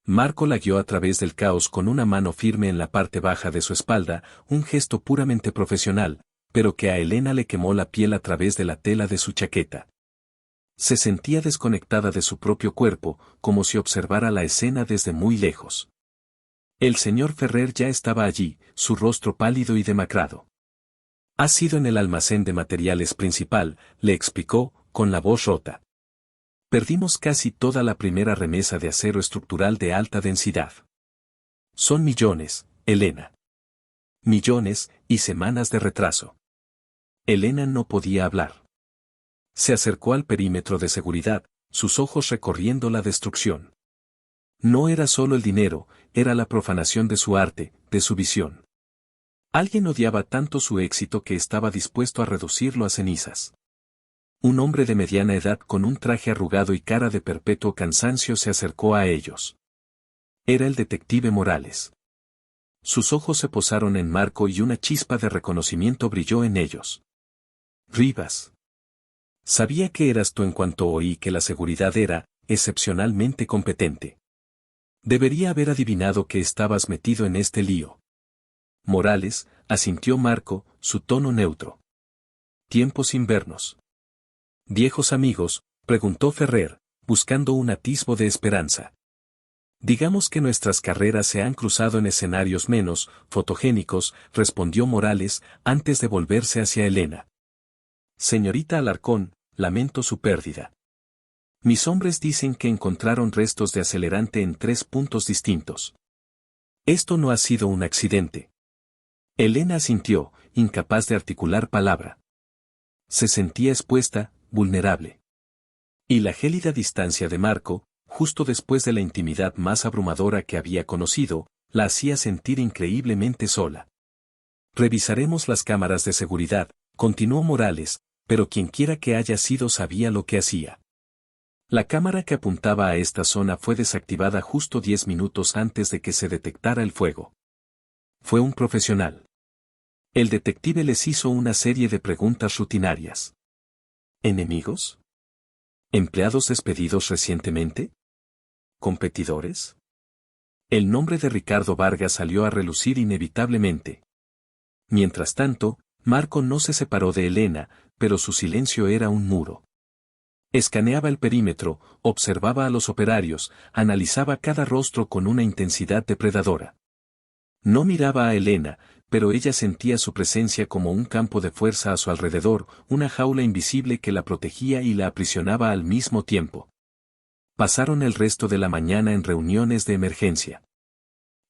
Marco la guió a través del caos con una mano firme en la parte baja de su espalda, un gesto puramente profesional, pero que a Elena le quemó la piel a través de la tela de su chaqueta. Se sentía desconectada de su propio cuerpo, como si observara la escena desde muy lejos. El señor Ferrer ya estaba allí, su rostro pálido y demacrado. Ha sido en el almacén de materiales principal, le explicó, con la voz rota. Perdimos casi toda la primera remesa de acero estructural de alta densidad. Son millones, Elena. Millones, y semanas de retraso. Elena no podía hablar. Se acercó al perímetro de seguridad, sus ojos recorriendo la destrucción. No era solo el dinero, era la profanación de su arte, de su visión. Alguien odiaba tanto su éxito que estaba dispuesto a reducirlo a cenizas. Un hombre de mediana edad con un traje arrugado y cara de perpetuo cansancio se acercó a ellos. Era el detective Morales. Sus ojos se posaron en Marco y una chispa de reconocimiento brilló en ellos. Rivas. Sabía que eras tú en cuanto oí que la seguridad era, excepcionalmente competente. Debería haber adivinado que estabas metido en este lío. Morales, asintió Marco, su tono neutro. Tiempos sin vernos. ¿Viejos amigos?, preguntó Ferrer, buscando un atisbo de esperanza. Digamos que nuestras carreras se han cruzado en escenarios menos fotogénicos, respondió Morales, antes de volverse hacia Elena. Señorita Alarcón, lamento su pérdida. Mis hombres dicen que encontraron restos de acelerante en 3 puntos distintos. Esto no ha sido un accidente. Elena asintió, incapaz de articular palabra. Se sentía expuesta, vulnerable. Y la gélida distancia de Marco, justo después de la intimidad más abrumadora que había conocido, la hacía sentir increíblemente sola. Revisaremos las cámaras de seguridad, continuó Morales, pero quienquiera que haya sido sabía lo que hacía. La cámara que apuntaba a esta zona fue desactivada justo 10 minutos antes de que se detectara el fuego. Fue un profesional. El detective les hizo una serie de preguntas rutinarias. ¿Enemigos? ¿Empleados despedidos recientemente? ¿Competidores? El nombre de Ricardo Vargas salió a relucir inevitablemente. Mientras tanto, Marco no se separó de Elena, pero su silencio era un muro. Escaneaba el perímetro, observaba a los operarios, analizaba cada rostro con una intensidad depredadora. No miraba a Elena, pero ella sentía su presencia como un campo de fuerza a su alrededor, una jaula invisible que la protegía y la aprisionaba al mismo tiempo. Pasaron el resto de la mañana en reuniones de emergencia.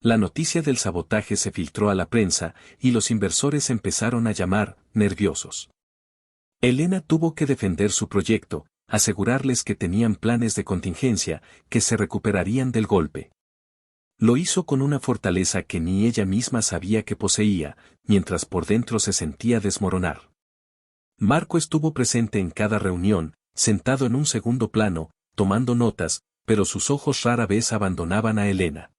La noticia del sabotaje se filtró a la prensa, y los inversores empezaron a llamar, nerviosos. Elena tuvo que defender su proyecto, asegurarles que tenían planes de contingencia, que se recuperarían del golpe. Lo hizo con una fortaleza que ni ella misma sabía que poseía, mientras por dentro se sentía desmoronar. Marco estuvo presente en cada reunión, sentado en un segundo plano, tomando notas, pero sus ojos rara vez abandonaban a Elena.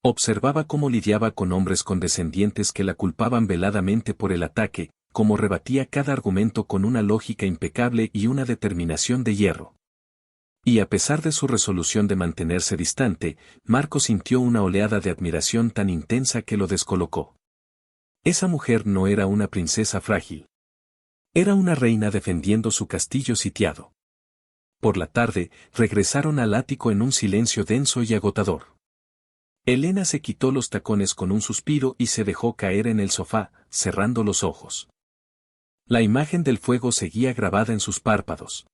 Observaba cómo lidiaba con hombres condescendientes que la culpaban veladamente por el ataque, cómo rebatía cada argumento con una lógica impecable y una determinación de hierro. Y a pesar de su resolución de mantenerse distante, Marco sintió una oleada de admiración tan intensa que lo descolocó. Esa mujer no era una princesa frágil. Era una reina defendiendo su castillo sitiado. Por la tarde, regresaron al ático en un silencio denso y agotador. Elena se quitó los tacones con un suspiro y se dejó caer en el sofá, cerrando los ojos. La imagen del fuego seguía grabada en sus párpados.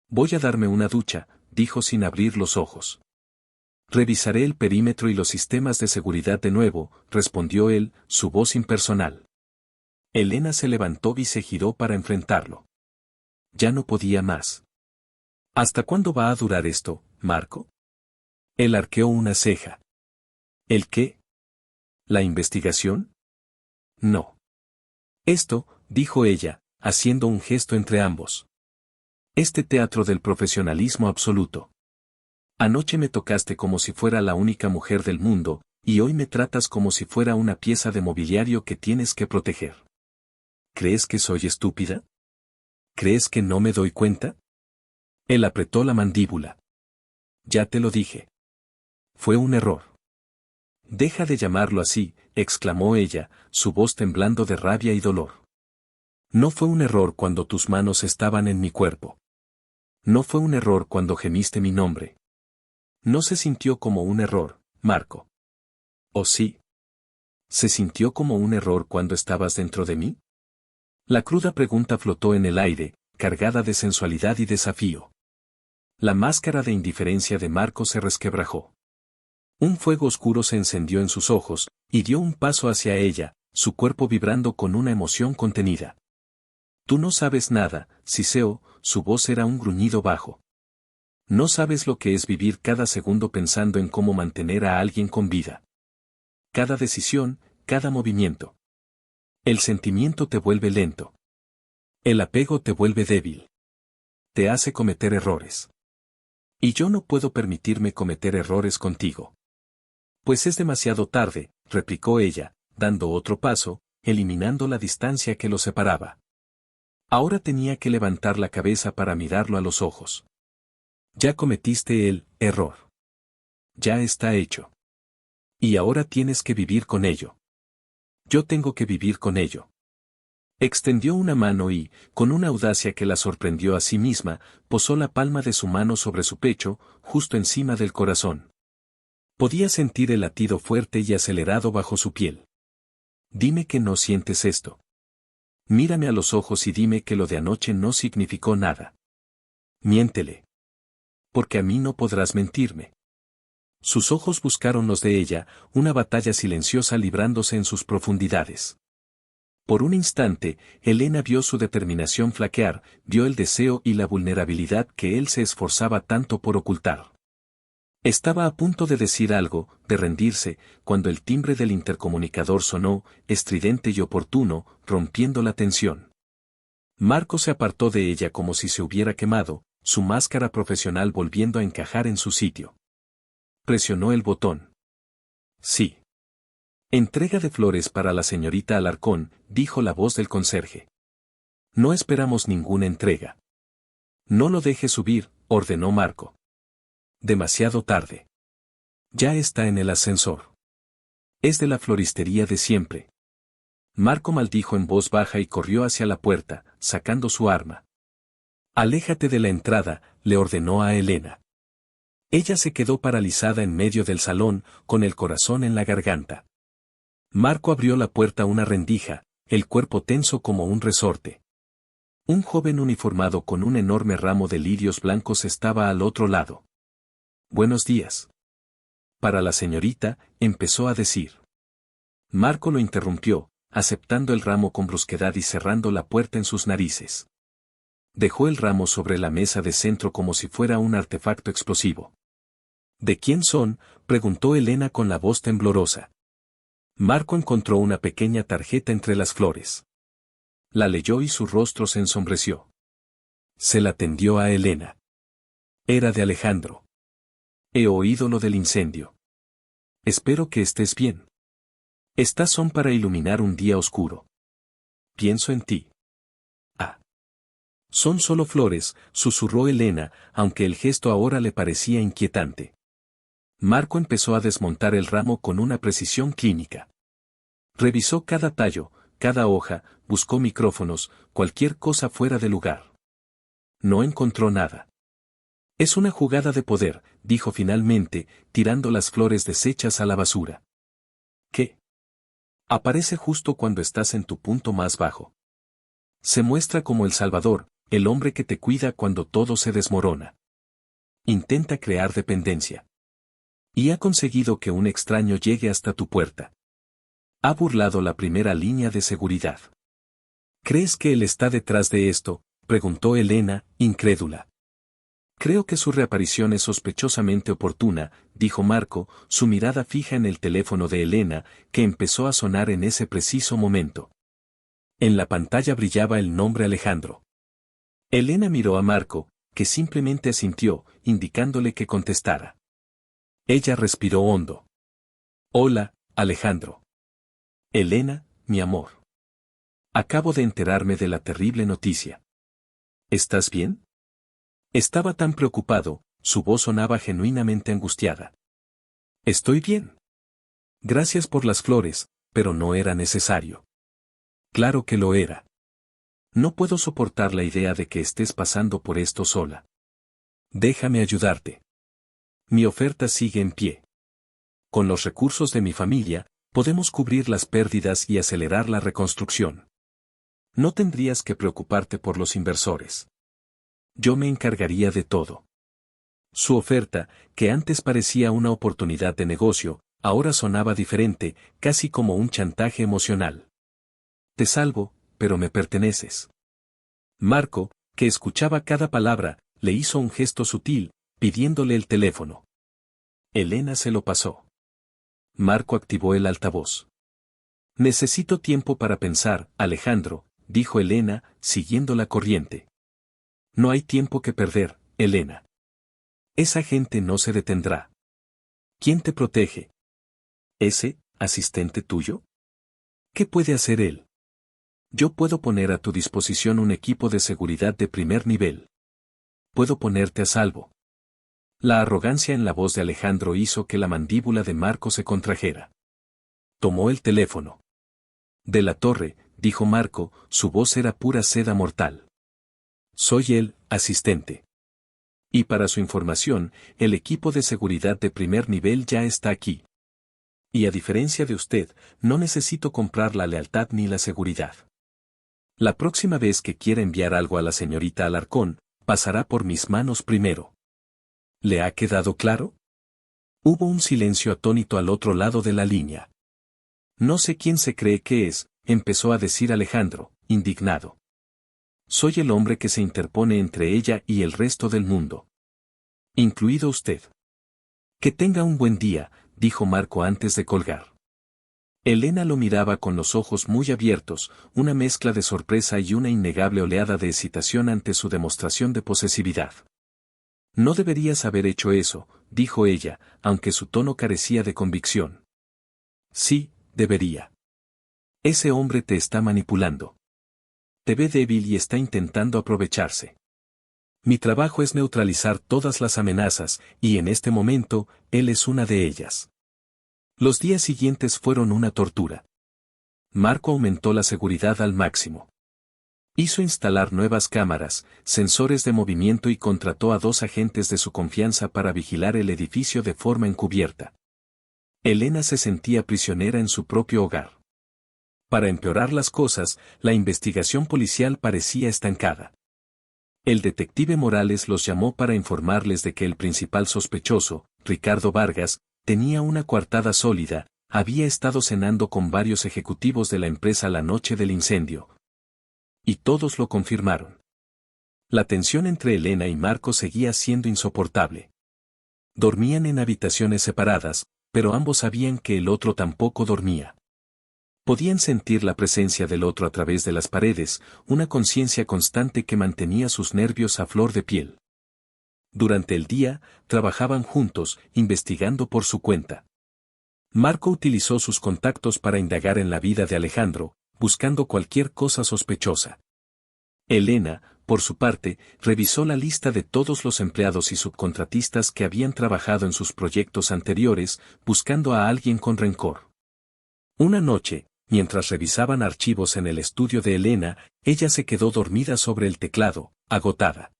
Voy a darme una ducha, dijo sin abrir los ojos. Revisaré el perímetro y los sistemas de seguridad de nuevo, respondió él, su voz impersonal. Elena se levantó y se giró para enfrentarlo. Ya no podía más. ¿Hasta cuándo va a durar esto, Marco? Él arqueó una ceja. ¿El qué? ¿La investigación? No. Esto, dijo ella, haciendo un gesto entre ambos. Este teatro del profesionalismo absoluto. Anoche me tocaste como si fuera la única mujer del mundo, y hoy me tratas como si fuera una pieza de mobiliario que tienes que proteger. ¿Crees que soy estúpida? ¿Crees que no me doy cuenta? Él apretó la mandíbula. Ya te lo dije. Fue un error. Deja de llamarlo así, exclamó ella, su voz temblando de rabia y dolor. No fue un error cuando tus manos estaban en mi cuerpo. No fue un error cuando gemiste mi nombre. No se sintió como un error, Marco. ¿O sí? ¿Se sintió como un error cuando estabas dentro de mí? La cruda pregunta flotó en el aire, cargada de sensualidad y desafío. La máscara de indiferencia de Marco se resquebrajó. Un fuego oscuro se encendió en sus ojos, y dio un paso hacia ella, su cuerpo vibrando con una emoción contenida. Tú no sabes nada, Siseo, su voz era un gruñido bajo. No sabes lo que es vivir cada segundo pensando en cómo mantener a alguien con vida. Cada decisión, cada movimiento. El sentimiento te vuelve lento. El apego te vuelve débil. Te hace cometer errores. Y yo no puedo permitirme cometer errores contigo. Pues es demasiado tarde, replicó ella, dando otro paso, eliminando la distancia que los separaba. Ahora tenía que levantar la cabeza para mirarlo a los ojos. Ya cometiste el error. Ya está hecho. Y ahora tienes que vivir con ello. Yo tengo que vivir con ello. Extendió una mano y, con una audacia que la sorprendió a sí misma, posó la palma de su mano sobre su pecho, justo encima del corazón. Podía sentir el latido fuerte y acelerado bajo su piel. Dime que no sientes esto. Mírame a los ojos y dime que lo de anoche no significó nada. Miéntele. Porque a mí no podrás mentirme. Sus ojos buscaron los de ella, una batalla silenciosa librándose en sus profundidades. Por un instante, Elena vio su determinación flaquear, vio el deseo y la vulnerabilidad que él se esforzaba tanto por ocultar. Estaba a punto de decir algo, de rendirse, cuando el timbre del intercomunicador sonó, estridente y oportuno, rompiendo la tensión. Marco se apartó de ella como si se hubiera quemado, su máscara profesional volviendo a encajar en su sitio. Presionó el botón. Sí. Entrega de flores para la señorita Alarcón, dijo la voz del conserje. No esperamos ninguna entrega. No lo deje subir, ordenó Marco. Demasiado tarde. Ya está en el ascensor. Es de la floristería de siempre. Marco maldijo en voz baja y corrió hacia la puerta, sacando su arma. Aléjate de la entrada, le ordenó a Elena. Ella se quedó paralizada en medio del salón, con el corazón en la garganta. Marco abrió la puerta una rendija, el cuerpo tenso como un resorte. Un joven uniformado con un enorme ramo de lirios blancos estaba al otro lado. Buenos días. Para la señorita, empezó a decir. Marco lo interrumpió, aceptando el ramo con brusquedad y cerrando la puerta en sus narices. Dejó el ramo sobre la mesa de centro como si fuera un artefacto explosivo. ¿De quién son?, preguntó Elena con la voz temblorosa. Marco encontró una pequeña tarjeta entre las flores. La leyó y su rostro se ensombreció. Se la tendió a Elena. Era de Alejandro. He oído lo del incendio. Espero que estés bien. Estas son para iluminar un día oscuro. Pienso en ti. Ah. Son solo flores, susurró Elena, aunque el gesto ahora le parecía inquietante. Marco empezó a desmontar el ramo con una precisión clínica. Revisó cada tallo, cada hoja, buscó micrófonos, cualquier cosa fuera de lugar. No encontró nada. Es una jugada de poder, dijo finalmente, tirando las flores deshechas a la basura. ¿Qué? Aparece justo cuando estás en tu punto más bajo. Se muestra como el Salvador, el hombre que te cuida cuando todo se desmorona. Intenta crear dependencia. Y ha conseguido que un extraño llegue hasta tu puerta. Ha burlado la primera línea de seguridad. ¿Crees que él está detrás de esto?, preguntó Elena, incrédula. Creo que su reaparición es sospechosamente oportuna, dijo Marco, su mirada fija en el teléfono de Elena, que empezó a sonar en ese preciso momento. En la pantalla brillaba el nombre Alejandro. Elena miró a Marco, que simplemente asintió, indicándole que contestara. Ella respiró hondo. Hola, Alejandro. Elena, mi amor. Acabo de enterarme de la terrible noticia. ¿Estás bien? Estaba tan preocupado, su voz sonaba genuinamente angustiada. Estoy bien. Gracias por las flores, pero no era necesario. Claro que lo era. No puedo soportar la idea de que estés pasando por esto sola. Déjame ayudarte. Mi oferta sigue en pie. Con los recursos de mi familia, podemos cubrir las pérdidas y acelerar la reconstrucción. No tendrías que preocuparte por los inversores. Yo me encargaría de todo. Su oferta, que antes parecía una oportunidad de negocio, ahora sonaba diferente, casi como un chantaje emocional. Te salvo, pero me perteneces. Marco, que escuchaba cada palabra, le hizo un gesto sutil, pidiéndole el teléfono. Elena se lo pasó. Marco activó el altavoz. Necesito tiempo para pensar, Alejandro, dijo Elena, siguiendo la corriente. No hay tiempo que perder, Elena. Esa gente no se detendrá. ¿Quién te protege? ¿Ese, asistente tuyo? ¿Qué puede hacer él? Yo puedo poner a tu disposición un equipo de seguridad de primer nivel. Puedo ponerte a salvo. La arrogancia en la voz de Alejandro hizo que la mandíbula de Marco se contrajera. Tomó el teléfono. De la Torre, dijo Marco, su voz era pura seda mortal. Soy el asistente. Y para su información, el equipo de seguridad de primer nivel ya está aquí. Y a diferencia de usted, no necesito comprar la lealtad ni la seguridad. La próxima vez que quiera enviar algo a la señorita Alarcón, pasará por mis manos primero. ¿Le ha quedado claro? Hubo un silencio atónito al otro lado de la línea. No sé quién se cree que es, empezó a decir Alejandro, indignado. Soy el hombre que se interpone entre ella y el resto del mundo. Incluido usted. Que tenga un buen día, dijo Marco antes de colgar. Elena lo miraba con los ojos muy abiertos, una mezcla de sorpresa y una innegable oleada de excitación ante su demostración de posesividad. No deberías haber hecho eso, dijo ella, aunque su tono carecía de convicción. Sí, debería. Ese hombre te está manipulando. Te ve débil y está intentando aprovecharse. Mi trabajo es neutralizar todas las amenazas, y en este momento, él es una de ellas. Los días siguientes fueron una tortura. Marco aumentó la seguridad al máximo. Hizo instalar nuevas cámaras, sensores de movimiento y contrató a 2 agentes de su confianza para vigilar el edificio de forma encubierta. Elena se sentía prisionera en su propio hogar. Para empeorar las cosas, la investigación policial parecía estancada. El detective Morales los llamó para informarles de que el principal sospechoso, Ricardo Vargas, tenía una coartada sólida, había estado cenando con varios ejecutivos de la empresa la noche del incendio. Y todos lo confirmaron. La tensión entre Elena y Marco seguía siendo insoportable. Dormían en habitaciones separadas, pero ambos sabían que el otro tampoco dormía. Podían sentir la presencia del otro a través de las paredes, una conciencia constante que mantenía sus nervios a flor de piel. Durante el día, trabajaban juntos, investigando por su cuenta. Marco utilizó sus contactos para indagar en la vida de Alejandro, buscando cualquier cosa sospechosa. Elena, por su parte, revisó la lista de todos los empleados y subcontratistas que habían trabajado en sus proyectos anteriores, buscando a alguien con rencor. Una noche, mientras revisaban archivos en el estudio de Elena, ella se quedó dormida sobre el teclado, agotada.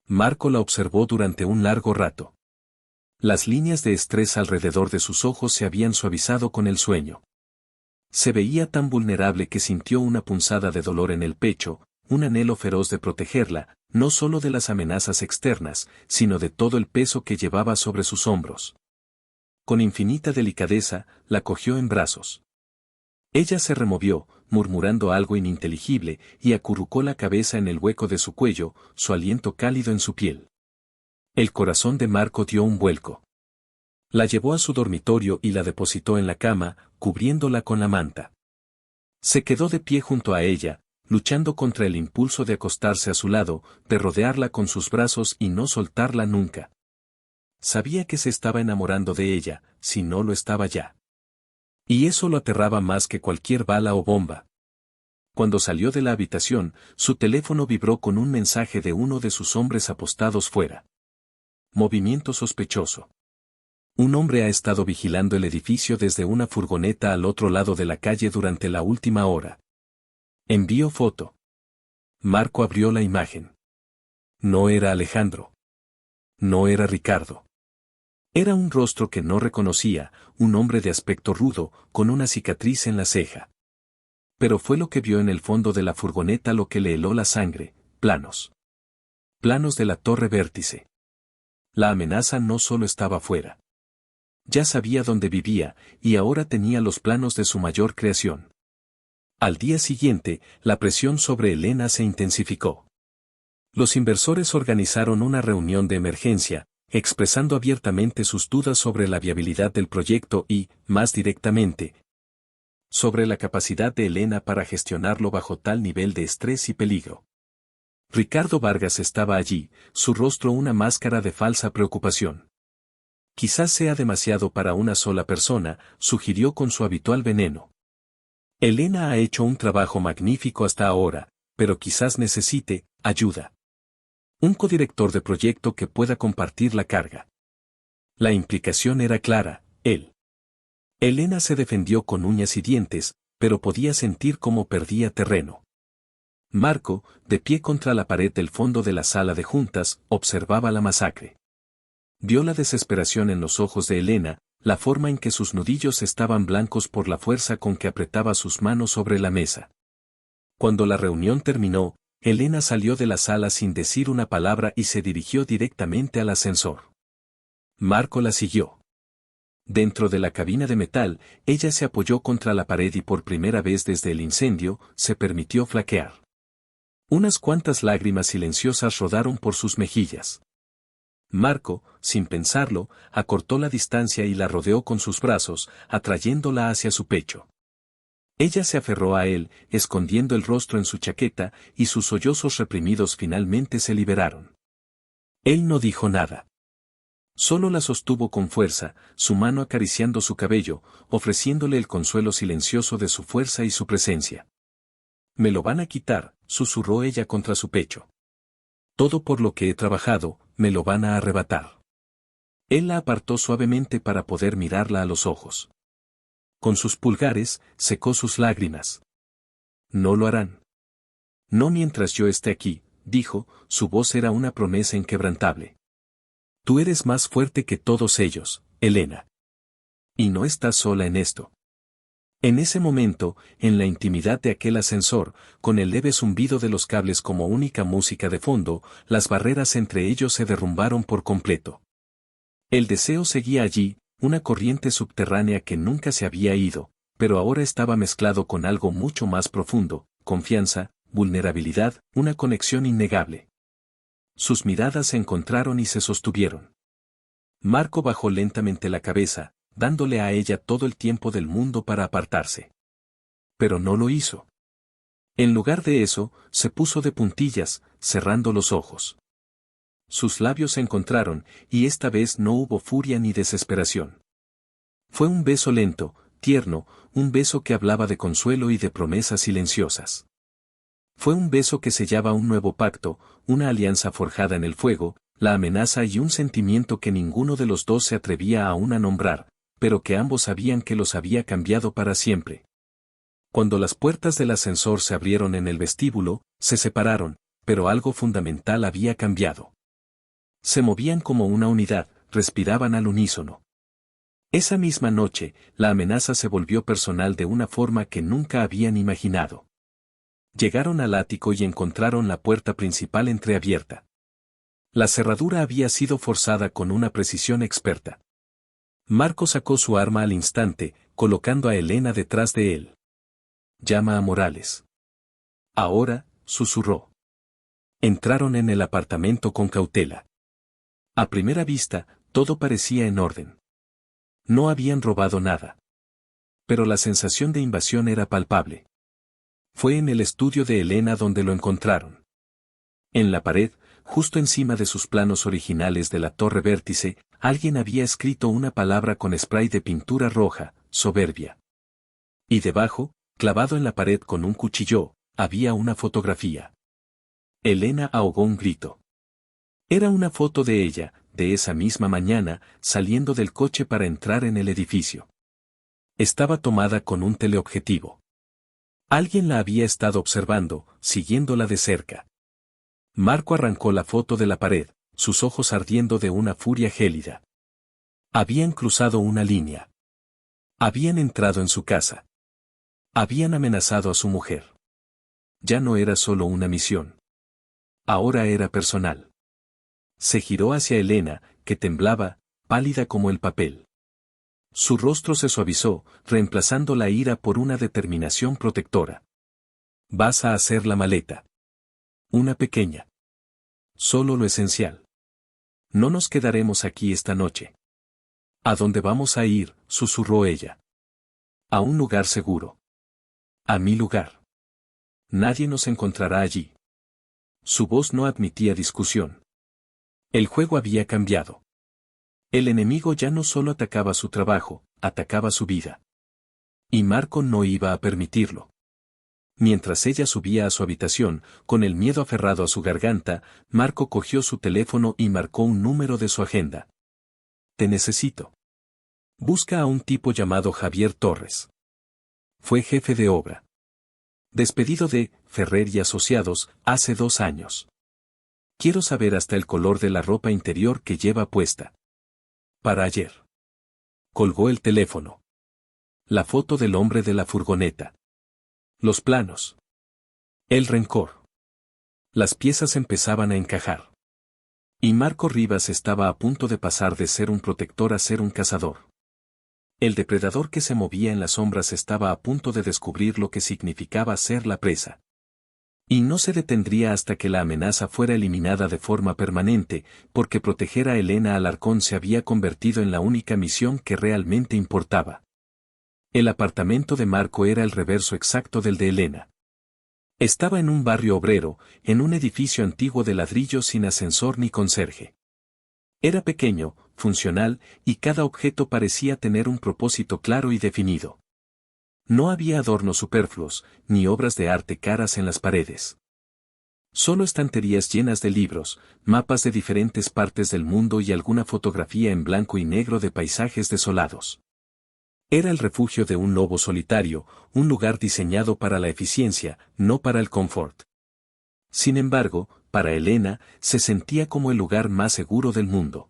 Marco la observó durante un largo rato. Las líneas de estrés alrededor de sus ojos se habían suavizado con el sueño. Se veía tan vulnerable que sintió una punzada de dolor en el pecho, un anhelo feroz de protegerla, no solo de las amenazas externas, sino de todo el peso que llevaba sobre sus hombros. Con infinita delicadeza, la cogió en brazos. Ella se removió, murmurando algo ininteligible, y acurrucó la cabeza en el hueco de su cuello, su aliento cálido en su piel. El corazón de Marco dio un vuelco. La llevó a su dormitorio y la depositó en la cama, cubriéndola con la manta. Se quedó de pie junto a ella, luchando contra el impulso de acostarse a su lado, de rodearla con sus brazos y no soltarla nunca. Sabía que se estaba enamorando de ella, si no lo estaba ya. Y eso lo aterraba más que cualquier bala o bomba. Cuando salió de la habitación, su teléfono vibró con un mensaje de uno de sus hombres apostados fuera. Movimiento sospechoso. Un hombre ha estado vigilando el edificio desde una furgoneta al otro lado de la calle durante la última hora. Envió foto. Marco abrió la imagen. No era Alejandro. No era Ricardo. Era un rostro que no reconocía, un hombre de aspecto rudo, con una cicatriz en la ceja. Pero fue lo que vio en el fondo de la furgoneta lo que le heló la sangre, planos. Planos de la torre vértice. La amenaza no solo estaba fuera. Ya sabía dónde vivía, y ahora tenía los planos de su mayor creación. Al día siguiente, la presión sobre Elena se intensificó. Los inversores organizaron una reunión de emergencia, expresando abiertamente sus dudas sobre la viabilidad del proyecto y, más directamente, sobre la capacidad de Elena para gestionarlo bajo tal nivel de estrés y peligro. Ricardo Vargas estaba allí, su rostro una máscara de falsa preocupación. Quizás sea demasiado para una sola persona, sugirió con su habitual veneno. Elena ha hecho un trabajo magnífico hasta ahora, pero quizás necesite ayuda. Un codirector de proyecto que pueda compartir la carga. La implicación era clara, él. Elena se defendió con uñas y dientes, pero podía sentir cómo perdía terreno. Marco, de pie contra la pared del fondo de la sala de juntas, observaba la masacre. Vio la desesperación en los ojos de Elena, la forma en que sus nudillos estaban blancos por la fuerza con que apretaba sus manos sobre la mesa. Cuando la reunión terminó, Elena salió de la sala sin decir una palabra y se dirigió directamente al ascensor. Marco la siguió. Dentro de la cabina de metal, ella se apoyó contra la pared y por primera vez desde el incendio, se permitió flaquear. Unas cuantas lágrimas silenciosas rodaron por sus mejillas. Marco, sin pensarlo, acortó la distancia y la rodeó con sus brazos, atrayéndola hacia su pecho. Ella se aferró a él, escondiendo el rostro en su chaqueta, y sus sollozos reprimidos finalmente se liberaron. Él no dijo nada. Solo la sostuvo con fuerza, su mano acariciando su cabello, ofreciéndole el consuelo silencioso de su fuerza y su presencia. «Me lo van a quitar», susurró ella contra su pecho. «Todo por lo que he trabajado, me lo van a arrebatar». Él la apartó suavemente para poder mirarla a los ojos. Con sus pulgares, secó sus lágrimas. «No lo harán. No mientras yo esté aquí», dijo, su voz era una promesa inquebrantable. «Tú eres más fuerte que todos ellos, Elena. Y no estás sola en esto». En ese momento, en la intimidad de aquel ascensor, con el leve zumbido de los cables como única música de fondo, las barreras entre ellos se derrumbaron por completo. El deseo seguía allí, una corriente subterránea que nunca se había ido, pero ahora estaba mezclado con algo mucho más profundo, confianza, vulnerabilidad, una conexión innegable. Sus miradas se encontraron y se sostuvieron. Marco bajó lentamente la cabeza, dándole a ella todo el tiempo del mundo para apartarse. Pero no lo hizo. En lugar de eso, se puso de puntillas, cerrando los ojos. Sus labios se encontraron, y esta vez no hubo furia ni desesperación. Fue un beso lento, tierno, un beso que hablaba de consuelo y de promesas silenciosas. Fue un beso que sellaba un nuevo pacto, una alianza forjada en el fuego, la amenaza y un sentimiento que ninguno de los dos se atrevía aún a nombrar, pero que ambos sabían que los había cambiado para siempre. Cuando las puertas del ascensor se abrieron en el vestíbulo, se separaron, pero algo fundamental había cambiado. Se movían como una unidad, respiraban al unísono. Esa misma noche, la amenaza se volvió personal de una forma que nunca habían imaginado. Llegaron al ático y encontraron la puerta principal entreabierta. La cerradura había sido forzada con una precisión experta. Marco sacó su arma al instante, colocando a Elena detrás de él. «Llama a Morales». «Ahora», susurró. Entraron en el apartamento con cautela. A primera vista, todo parecía en orden. No habían robado nada. Pero la sensación de invasión era palpable. Fue en el estudio de Elena donde lo encontraron. En la pared, justo encima de sus planos originales de la torre vértice, alguien había escrito una palabra con spray de pintura roja, soberbia. Y debajo, clavado en la pared con un cuchillo, había una fotografía. Elena ahogó un grito. Era una foto de ella, de esa misma mañana, saliendo del coche para entrar en el edificio. Estaba tomada con un teleobjetivo. Alguien la había estado observando, siguiéndola de cerca. Marco arrancó la foto de la pared, sus ojos ardiendo de una furia gélida. Habían cruzado una línea. Habían entrado en su casa. Habían amenazado a su mujer. Ya no era solo una misión. Ahora era personal. Se giró hacia Elena, que temblaba, pálida como el papel. Su rostro se suavizó, reemplazando la ira por una determinación protectora. «Vas a hacer la maleta. Una pequeña. Solo lo esencial». No nos quedaremos aquí esta noche. ¿A dónde vamos a ir?, susurró ella. A un lugar seguro. A mi lugar. Nadie nos encontrará allí. Su voz no admitía discusión. El juego había cambiado. El enemigo ya no solo atacaba su trabajo, atacaba su vida. Y Marco no iba a permitirlo. Mientras ella subía a su habitación, con el miedo aferrado a su garganta, Marco cogió su teléfono y marcó un número de su agenda. Te necesito. Busca a un tipo llamado Javier Torres. Fue jefe de obra. Despedido de Ferrer y Asociados hace 2 años. Quiero saber hasta el color de la ropa interior que lleva puesta. Para ayer. Colgó el teléfono. La foto del hombre de la furgoneta. Los planos. El rencor. Las piezas empezaban a encajar. Y Marco Rivas estaba a punto de pasar de ser un protector a ser un cazador. El depredador que se movía en las sombras estaba a punto de descubrir lo que significaba ser la presa. Y no se detendría hasta que la amenaza fuera eliminada de forma permanente, porque proteger a Elena Alarcón se había convertido en la única misión que realmente importaba. El apartamento de Marco era el reverso exacto del de Elena. Estaba en un barrio obrero, en un edificio antiguo de ladrillo sin ascensor ni conserje. Era pequeño, funcional, y cada objeto parecía tener un propósito claro y definido. No había adornos superfluos, ni obras de arte caras en las paredes. Solo estanterías llenas de libros, mapas de diferentes partes del mundo y alguna fotografía en blanco y negro de paisajes desolados. Era el refugio de un lobo solitario, un lugar diseñado para la eficiencia, no para el confort. Sin embargo, para Elena, se sentía como el lugar más seguro del mundo.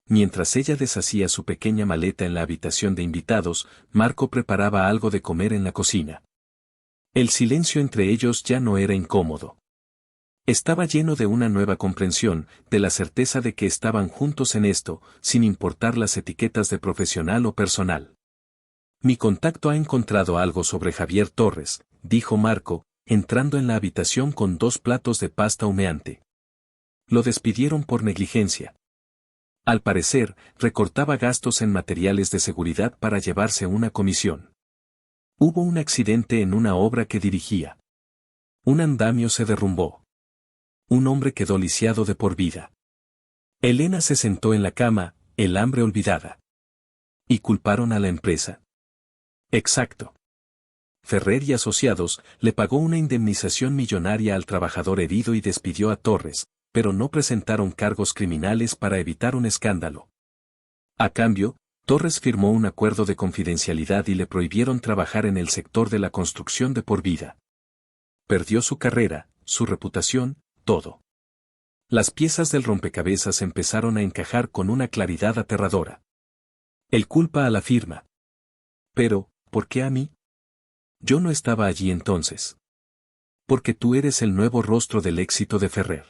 Mientras ella deshacía su pequeña maleta en la habitación de invitados, Marco preparaba algo de comer en la cocina. El silencio entre ellos ya no era incómodo. Estaba lleno de una nueva comprensión, de la certeza de que estaban juntos en esto, sin importar las etiquetas de profesional o personal. Mi contacto ha encontrado algo sobre Javier Torres, dijo Marco, entrando en la habitación con 2 platos de pasta humeante. Lo despidieron por negligencia. Al parecer, recortaba gastos en materiales de seguridad para llevarse una comisión. Hubo un accidente en una obra que dirigía. Un andamio se derrumbó. Un hombre quedó lisiado de por vida. Elena se sentó en la cama, el hambre olvidada. ¿Y culparon a la empresa? Exacto. Ferrer y Asociados le pagó una indemnización millonaria al trabajador herido y despidió a Torres, pero no presentaron cargos criminales para evitar un escándalo. A cambio, Torres firmó un acuerdo de confidencialidad y le prohibieron trabajar en el sector de la construcción de por vida. Perdió su carrera, su reputación, todo. Las piezas del rompecabezas empezaron a encajar con una claridad aterradora. Él culpa a la firma. Pero, ¿por qué a mí? Yo no estaba allí entonces. Porque tú eres el nuevo rostro del éxito de Ferrer.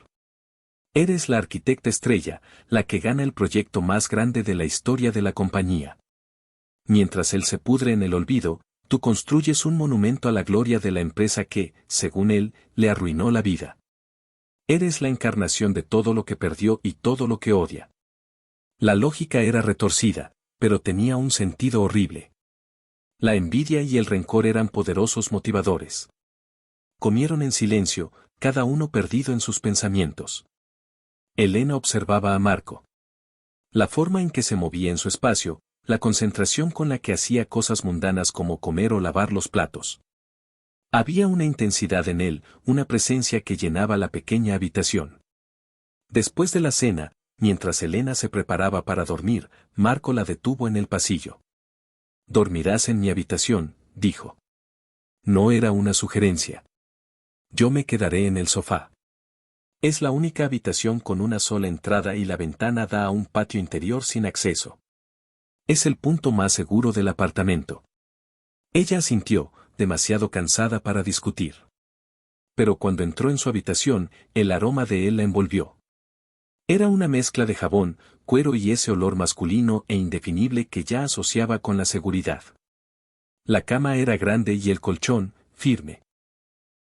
Eres la arquitecta estrella, la que gana el proyecto más grande de la historia de la compañía. Mientras él se pudre en el olvido, tú construyes un monumento a la gloria de la empresa que, según él, le arruinó la vida. Eres la encarnación de todo lo que perdió y todo lo que odia. La lógica era retorcida, pero tenía un sentido horrible. La envidia y el rencor eran poderosos motivadores. Comieron en silencio, cada uno perdido en sus pensamientos. Elena observaba a Marco. La forma en que se movía en su espacio, la concentración con la que hacía cosas mundanas como comer o lavar los platos. Había una intensidad en él, una presencia que llenaba la pequeña habitación. Después de la cena, mientras Elena se preparaba para dormir, Marco la detuvo en el pasillo. «Dormirás en mi habitación», dijo. No era una sugerencia. Yo me quedaré en el sofá. Es la única habitación con una sola entrada y la ventana da a un patio interior sin acceso. Es el punto más seguro del apartamento. Ella asintió, demasiado cansada para discutir. Pero cuando entró en su habitación, el aroma de él la envolvió. Era una mezcla de jabón, cuero y ese olor masculino e indefinible que ya asociaba con la seguridad. La cama era grande y el colchón, firme.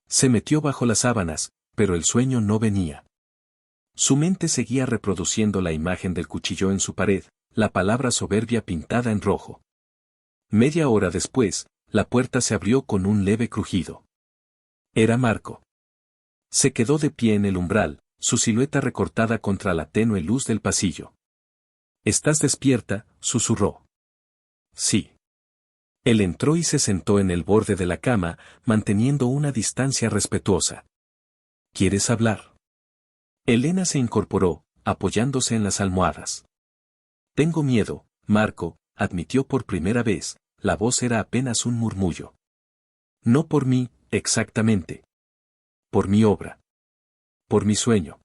Se metió bajo las sábanas, pero el sueño no venía. Su mente seguía reproduciendo la imagen del cuchillo en su pared, la palabra soberbia pintada en rojo. Media hora después, la puerta se abrió con un leve crujido. Era Marco. Se quedó de pie en el umbral, su silueta recortada contra la tenue luz del pasillo. «¿Estás despierta?», susurró. «Sí». Él entró y se sentó en el borde de la cama, manteniendo una distancia respetuosa. «¿Quieres hablar?». Elena se incorporó, apoyándose en las almohadas. «Tengo miedo, Marco», admitió por primera vez, la voz era apenas un murmullo. «No por mí, exactamente. Por mi obra. Por mi sueño.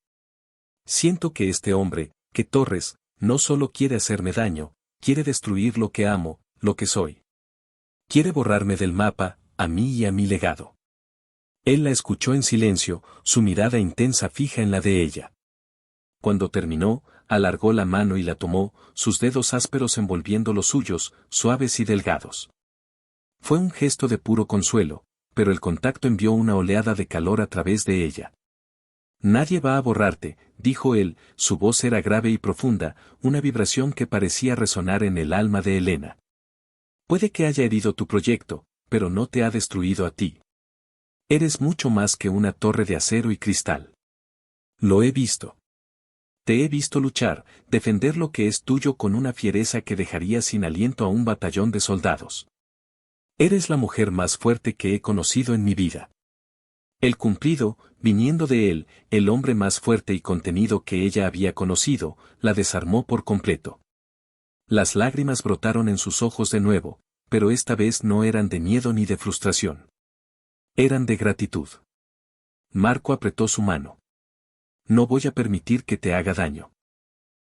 Siento que este hombre, que Torres, no solo quiere hacerme daño, quiere destruir lo que amo, lo que soy. Quiere borrarme del mapa, a mí y a mi legado». Él la escuchó en silencio, su mirada intensa fija en la de ella. Cuando terminó, alargó la mano y la tomó, sus dedos ásperos envolviendo los suyos, suaves y delgados. Fue un gesto de puro consuelo, pero el contacto envió una oleada de calor a través de ella. «Nadie va a borrarte», dijo él, su voz era grave y profunda, una vibración que parecía resonar en el alma de Elena. «Puede que haya herido tu proyecto, pero no te ha destruido a ti. Eres mucho más que una torre de acero y cristal. Lo he visto. Te he visto luchar, defender lo que es tuyo con una fiereza que dejaría sin aliento a un batallón de soldados. Eres la mujer más fuerte que he conocido en mi vida». El cumplido, viniendo de él, el hombre más fuerte y contenido que ella había conocido, la desarmó por completo. Las lágrimas brotaron en sus ojos de nuevo, pero esta vez no eran de miedo ni de frustración. Eran de gratitud. Marco apretó su mano. «No voy a permitir que te haga daño.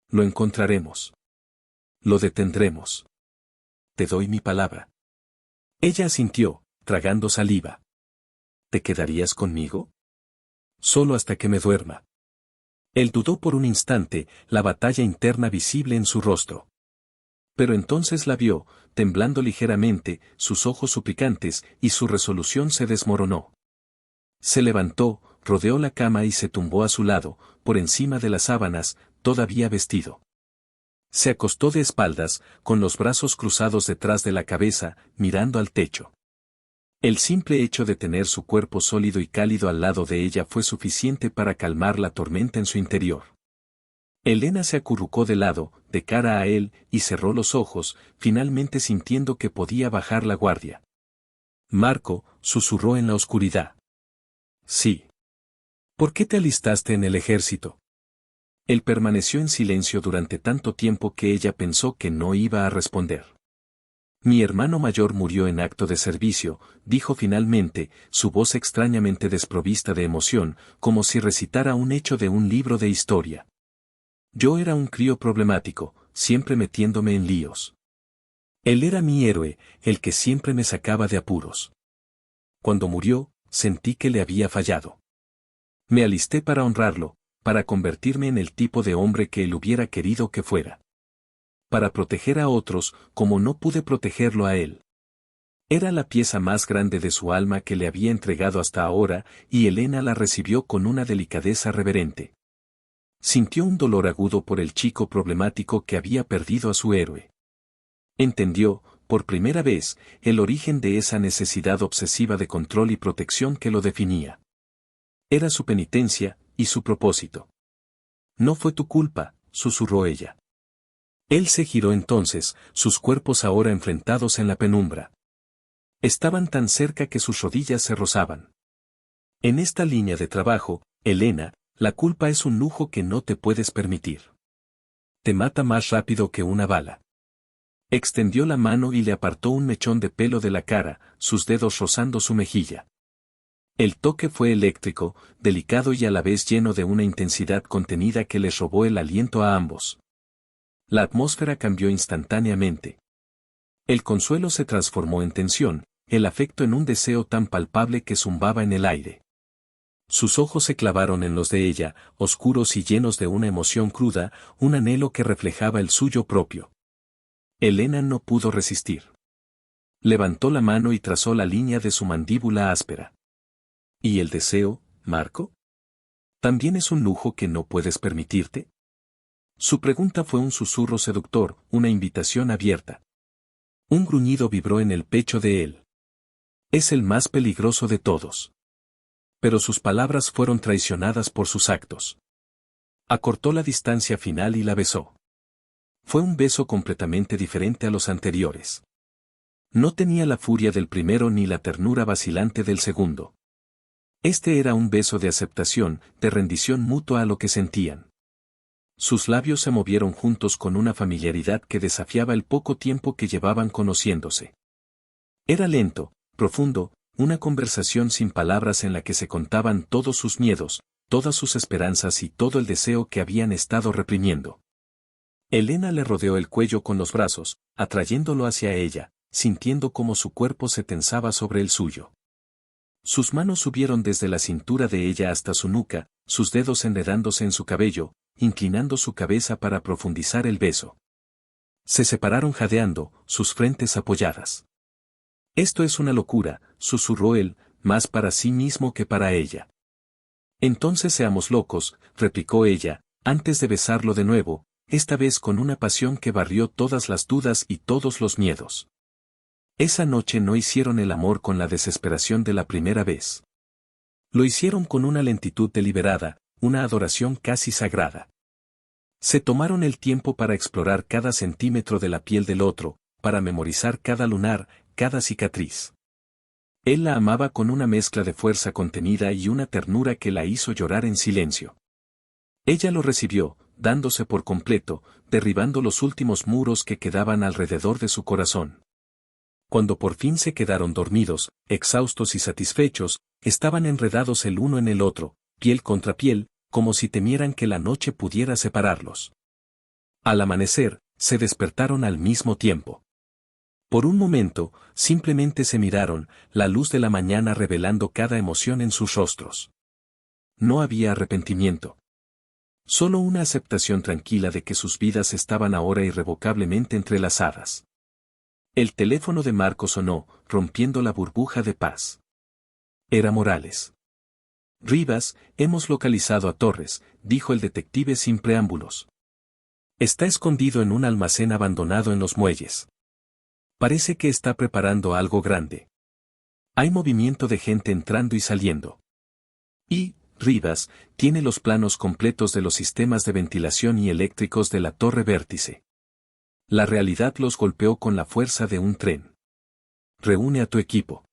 Lo encontraremos. Lo detendremos. Te doy mi palabra». Ella asintió, tragando saliva. «¿Te quedarías conmigo?». «Solo hasta que me duerma». Él dudó por un instante, la batalla interna visible en su rostro. Pero entonces la vio, temblando ligeramente, sus ojos suplicantes, y su resolución se desmoronó. Se levantó, rodeó la cama y se tumbó a su lado, por encima de las sábanas, todavía vestido. Se acostó de espaldas, con los brazos cruzados detrás de la cabeza, mirando al techo. El simple hecho de tener su cuerpo sólido y cálido al lado de ella fue suficiente para calmar la tormenta en su interior. Elena se acurrucó de lado, de cara a él, y cerró los ojos, finalmente sintiendo que podía bajar la guardia. «Marco», susurró en la oscuridad. «Sí». «¿Por qué te alistaste en el ejército?». Él permaneció en silencio durante tanto tiempo que ella pensó que no iba a responder. «Mi hermano mayor murió en acto de servicio», dijo finalmente, su voz extrañamente desprovista de emoción, como si recitara un hecho de un libro de historia. «Yo era un crío problemático, siempre metiéndome en líos. Él era mi héroe, el que siempre me sacaba de apuros. Cuando murió, sentí que le había fallado. Me alisté para honrarlo, para convertirme en el tipo de hombre que él hubiera querido que fuera. Para proteger a otros, como no pude protegerlo a él. Era la pieza más grande de su alma que le había entregado hasta ahora, y Elena la recibió con una delicadeza reverente. Sintió un dolor agudo por el chico problemático que había perdido a su héroe. Entendió, por primera vez, el origen de esa necesidad obsesiva de control y protección que lo definía. Era su penitencia, y su propósito. «No fue tu culpa», susurró ella. Él se giró entonces, sus cuerpos ahora enfrentados en la penumbra. Estaban tan cerca que sus rodillas se rozaban. «En esta línea de trabajo, Elena, la culpa es un lujo que no te puedes permitir. Te mata más rápido que una bala». Extendió la mano y le apartó un mechón de pelo de la cara, sus dedos rozando su mejilla. El toque fue eléctrico, delicado y a la vez lleno de una intensidad contenida que les robó el aliento a ambos. La atmósfera cambió instantáneamente. El consuelo se transformó en tensión, el afecto en un deseo tan palpable que zumbaba en el aire. Sus ojos se clavaron en los de ella, oscuros y llenos de una emoción cruda, un anhelo que reflejaba el suyo propio. Elena no pudo resistir. Levantó la mano y trazó la línea de su mandíbula áspera. «¿Y el deseo, Marco?». ¿También es un lujo que no puedes permitirte? Su pregunta fue un susurro seductor, una invitación abierta. Un gruñido vibró en el pecho de él. Es el más peligroso de todos. Pero sus palabras fueron traicionadas por sus actos. Acortó la distancia final y la besó. Fue un beso completamente diferente a los anteriores. No tenía la furia del primero ni la ternura vacilante del segundo. Este era un beso de aceptación, de rendición mutua a lo que sentían. Sus labios se movieron juntos con una familiaridad que desafiaba el poco tiempo que llevaban conociéndose. Era lento, profundo, una conversación sin palabras en la que se contaban todos sus miedos, todas sus esperanzas y todo el deseo que habían estado reprimiendo. Elena le rodeó el cuello con los brazos, atrayéndolo hacia ella, sintiendo cómo su cuerpo se tensaba sobre el suyo. Sus manos subieron desde la cintura de ella hasta su nuca, sus dedos enredándose en su cabello, inclinando su cabeza para profundizar el beso. Se separaron jadeando, sus frentes apoyadas. Esto es una locura, susurró él, más para sí mismo que para ella. Entonces seamos locos, replicó ella, antes de besarlo de nuevo, esta vez con una pasión que barrió todas las dudas y todos los miedos. Esa noche no hicieron el amor con la desesperación de la primera vez. Lo hicieron con una lentitud deliberada, una adoración casi sagrada. Se tomaron el tiempo para explorar cada centímetro de la piel del otro, para memorizar cada lunar, cada cicatriz. Él la amaba con una mezcla de fuerza contenida y una ternura que la hizo llorar en silencio. Ella lo recibió, dándose por completo, derribando los últimos muros que quedaban alrededor de su corazón. Cuando por fin se quedaron dormidos, exhaustos y satisfechos, estaban enredados el uno en el otro, piel contra piel, como si temieran que la noche pudiera separarlos. Al amanecer, se despertaron al mismo tiempo. Por un momento, simplemente se miraron, la luz de la mañana revelando cada emoción en sus rostros. No había arrepentimiento. Solo una aceptación tranquila de que sus vidas estaban ahora irrevocablemente entrelazadas. El teléfono de Marco sonó, rompiendo la burbuja de paz. Era Morales. Rivas, hemos localizado a Torres, dijo el detective sin preámbulos. Está escondido en un almacén abandonado en los muelles. Parece que está preparando algo grande. Hay movimiento de gente entrando y saliendo. Y, Rivas, tiene los planos completos de los sistemas de ventilación y eléctricos de la Torre Vértice. La realidad los golpeó con la fuerza de un tren. Reúne a tu equipo.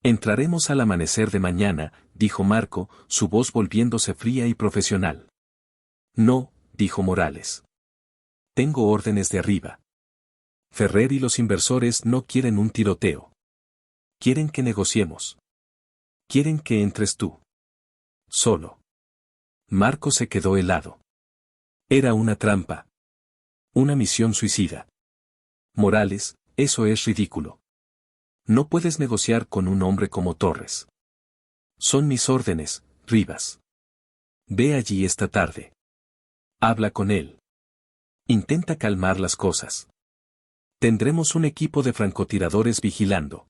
Entraremos al amanecer de mañana, dijo Marco, su voz volviéndose fría y profesional. No, dijo Morales. Tengo órdenes de arriba. Ferrer y los inversores no quieren un tiroteo. Quieren que negociemos. Quieren que entres tú. Solo. Marco se quedó helado. Era una trampa. Una misión suicida. Morales, eso es ridículo. No puedes negociar con un hombre como Torres. Son mis órdenes, Rivas. Ve allí esta tarde. Habla con él. Intenta calmar las cosas. Tendremos un equipo de francotiradores vigilando.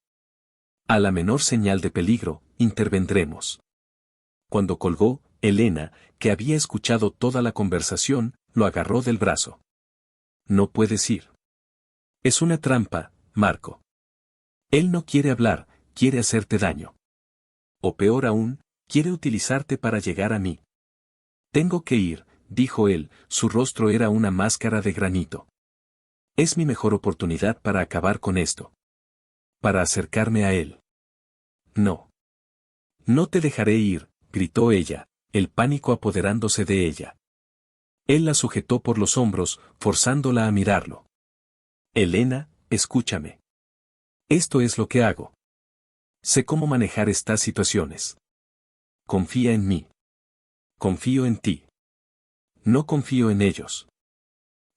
A la menor señal de peligro, intervendremos. Cuando colgó, Elena, que había escuchado toda la conversación, lo agarró del brazo. No puedes ir. Es una trampa, Marco. Él no quiere hablar, quiere hacerte daño. O peor aún, quiere utilizarte para llegar a mí. Tengo que ir, dijo él, su rostro era una máscara de granito. Es mi mejor oportunidad para acabar con esto. Para acercarme a él. No. No te dejaré ir, gritó ella, el pánico apoderándose de ella. Él la sujetó por los hombros, forzándola a mirarlo. Elena, escúchame. Esto es lo que hago. Sé cómo manejar estas situaciones. Confía en mí. Confío en ti. No confío en ellos.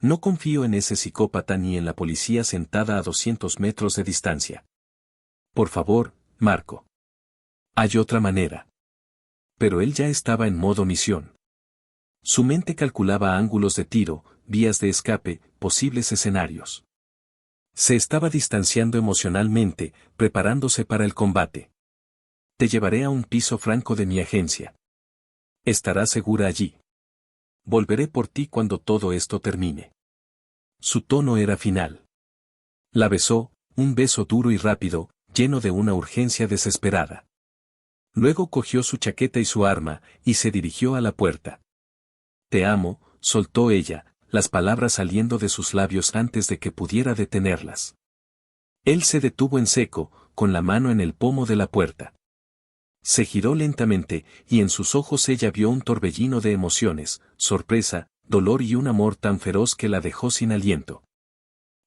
No confío en ese psicópata ni en la policía sentada a 200 metros de distancia. Por favor, Marco. Hay otra manera. Pero él ya estaba en modo misión. Su mente calculaba ángulos de tiro, vías de escape, posibles escenarios. Se estaba distanciando emocionalmente, preparándose para el combate. Te llevaré a un piso franco de mi agencia. Estarás segura allí. Volveré por ti cuando todo esto termine. Su tono era final. La besó, un beso duro y rápido, lleno de una urgencia desesperada. Luego cogió su chaqueta y su arma, y se dirigió a la puerta. Te amo, soltó ella, las palabras saliendo de sus labios antes de que pudiera detenerlas. Él se detuvo en seco, con la mano en el pomo de la puerta. Se giró lentamente, y en sus ojos ella vio un torbellino de emociones, sorpresa, dolor y un amor tan feroz que la dejó sin aliento.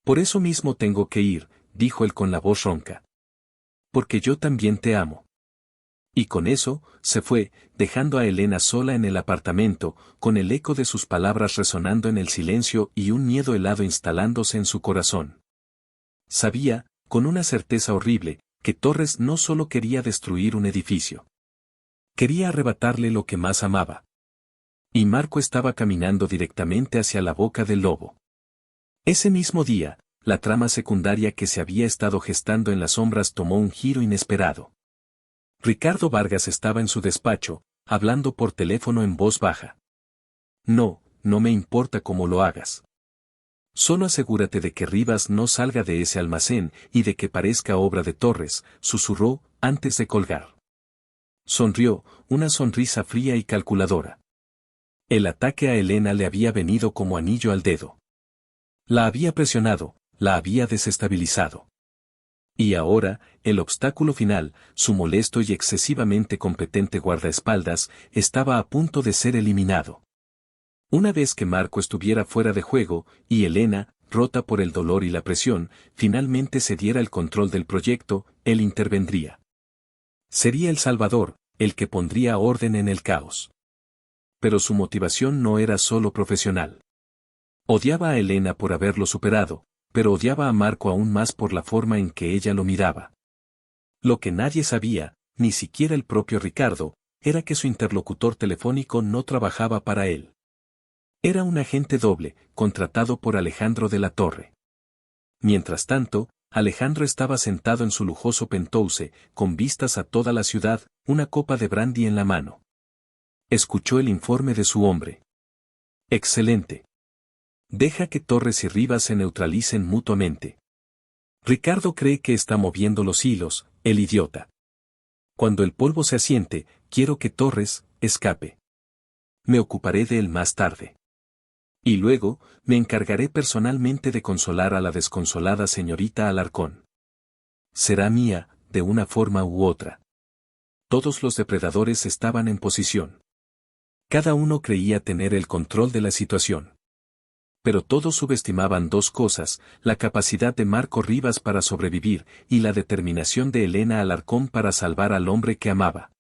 Por eso mismo tengo que ir, dijo él con la voz ronca. Porque yo también te amo. Y con eso, se fue, dejando a Elena sola en el apartamento, con el eco de sus palabras resonando en el silencio y un miedo helado instalándose en su corazón. Sabía, con una certeza horrible, que Torres no solo quería destruir un edificio. Quería arrebatarle lo que más amaba. Y Marco estaba caminando directamente hacia la boca del lobo. Ese mismo día, la trama secundaria que se había estado gestando en las sombras tomó un giro inesperado. Ricardo Vargas estaba en su despacho, hablando por teléfono en voz baja. No, no me importa cómo lo hagas. Solo asegúrate de que Rivas no salga de ese almacén y de que parezca obra de Torres, susurró, antes de colgar. Sonrió, una sonrisa fría y calculadora. El ataque a Elena le había venido como anillo al dedo. La había presionado, la había desestabilizado. Y ahora, el obstáculo final, su molesto y excesivamente competente guardaespaldas, estaba a punto de ser eliminado. Una vez que Marco estuviera fuera de juego, y Elena, rota por el dolor y la presión, finalmente cediera el control del proyecto, él intervendría. Sería el salvador, el que pondría orden en el caos. Pero su motivación no era solo profesional. Odiaba a Elena por haberlo superado, pero odiaba a Marco aún más por la forma en que ella lo miraba. Lo que nadie sabía, ni siquiera el propio Ricardo, era que su interlocutor telefónico no trabajaba para él. Era un agente doble, contratado por Alejandro de la Torre. Mientras tanto, Alejandro estaba sentado en su lujoso penthouse, con vistas a toda la ciudad, una copa de brandy en la mano. Escuchó el informe de su hombre. Excelente. Deja que Torres y Rivas se neutralicen mutuamente. Ricardo cree que está moviendo los hilos, el idiota. Cuando el polvo se asiente, quiero que Torres escape. Me ocuparé de él más tarde. Y luego, me encargaré personalmente de consolar a la desconsolada señorita Alarcón. Será mía, de una forma u otra. Todos los depredadores estaban en posición. Cada uno creía tener el control de la situación. Pero todos subestimaban dos cosas, la capacidad de Marco Rivas para sobrevivir y la determinación de Elena Alarcón para salvar al hombre que amaba.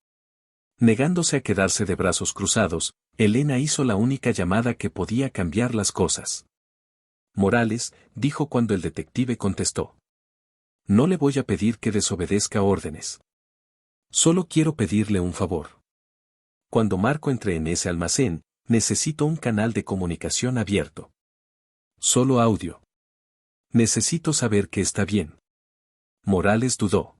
Negándose a quedarse de brazos cruzados, Elena hizo la única llamada que podía cambiar las cosas. Morales, dijo cuando el detective contestó. No le voy a pedir que desobedezca órdenes. Solo quiero pedirle un favor. Cuando Marco entre en ese almacén, necesito un canal de comunicación abierto. Solo audio. Necesito saber que está bien. Morales dudó.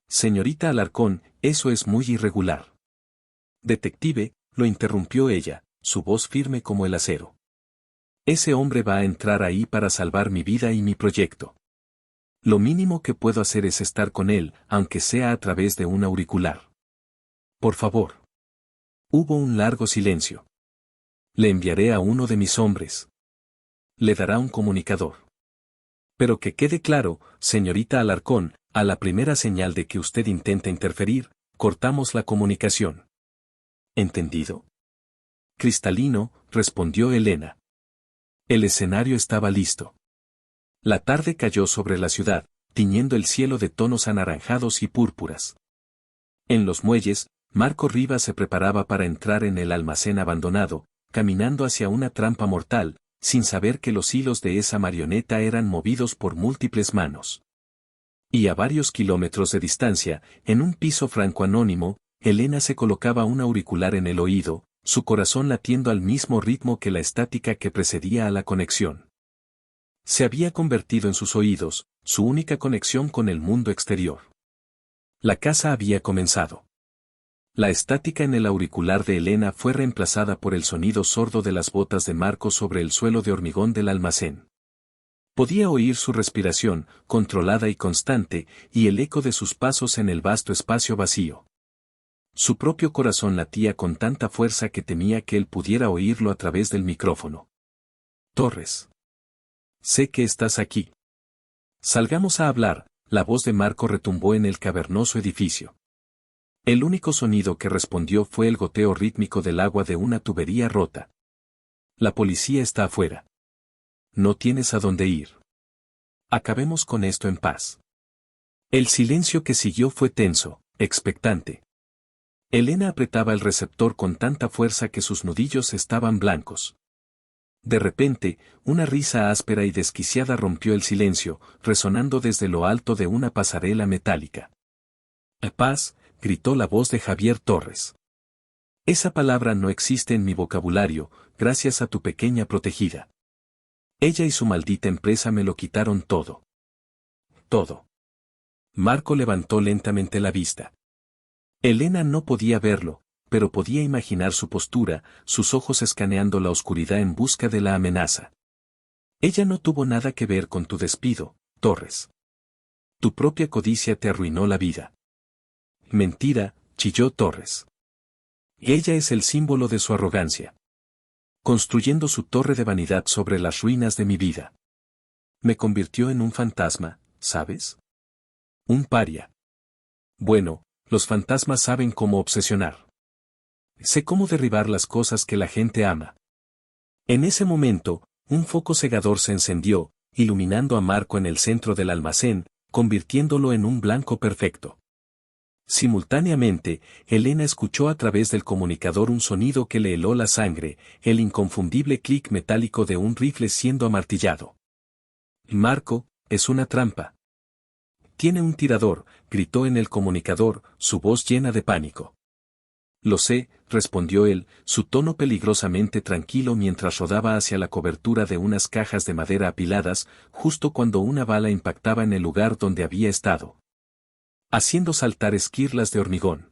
Señorita Alarcón, eso es muy irregular. Detective, lo interrumpió ella, su voz firme como el acero. Ese hombre va a entrar ahí para salvar mi vida y mi proyecto. Lo mínimo que puedo hacer es estar con él, aunque sea a través de un auricular. Por favor. Hubo un largo silencio. Le enviaré a uno de mis hombres. Le dará un comunicador. Pero que quede claro, señorita Alarcón, a la primera señal de que usted intenta interferir, cortamos la comunicación. ¿Entendido? Cristalino, respondió Elena. El escenario estaba listo. La tarde cayó sobre la ciudad, tiñendo el cielo de tonos anaranjados y púrpuras. En los muelles, Marco Rivas se preparaba para entrar en el almacén abandonado, caminando hacia una trampa mortal, sin saber que los hilos de esa marioneta eran movidos por múltiples manos. Y a varios kilómetros de distancia, en un piso franco anónimo, Elena se colocaba un auricular en el oído, su corazón latiendo al mismo ritmo que la estática que precedía a la conexión. Se había convertido en sus oídos, su única conexión con el mundo exterior. La caza había comenzado. La estática en el auricular de Elena fue reemplazada por el sonido sordo de las botas de Marco sobre el suelo de hormigón del almacén. Podía oír su respiración, controlada y constante, y el eco de sus pasos en el vasto espacio vacío. Su propio corazón latía con tanta fuerza que temía que él pudiera oírlo a través del micrófono. Torres. Sé que estás aquí. Salgamos a hablar, la voz de Marco retumbó en el cavernoso edificio. El único sonido que respondió fue el goteo rítmico del agua de una tubería rota. La policía está afuera. No tienes a dónde ir. Acabemos con esto en paz. El silencio que siguió fue tenso, expectante. Elena apretaba el receptor con tanta fuerza que sus nudillos estaban blancos. De repente, una risa áspera y desquiciada rompió el silencio, resonando desde lo alto de una pasarela metálica. «Paz», gritó la voz de Javier Torres. «Esa palabra no existe en mi vocabulario, gracias a tu pequeña protegida. Ella y su maldita empresa me lo quitaron todo. Todo». Marco levantó lentamente la vista. Elena no podía verlo, pero podía imaginar su postura, sus ojos escaneando la oscuridad en busca de la amenaza. «Ella no tuvo nada que ver con tu despido, Torres. Tu propia codicia te arruinó la vida». «Mentira», chilló Torres. «Ella es el símbolo de su arrogancia. Construyendo su torre de vanidad sobre las ruinas de mi vida. Me convirtió en un fantasma, ¿sabes? Un paria. Bueno, los fantasmas saben cómo obsesionar. Sé cómo derribar las cosas que la gente ama». En ese momento, un foco cegador se encendió, iluminando a Marco en el centro del almacén, convirtiéndolo en un blanco perfecto. Simultáneamente, Elena escuchó a través del comunicador un sonido que le heló la sangre, el inconfundible clic metálico de un rifle siendo amartillado. «Marco, es una trampa». «Tiene un tirador», gritó en el comunicador, su voz llena de pánico. «Lo sé», respondió él, su tono peligrosamente tranquilo mientras rodaba hacia la cobertura de unas cajas de madera apiladas, justo cuando una bala impactaba en el lugar donde había estado, haciendo saltar esquirlas de hormigón.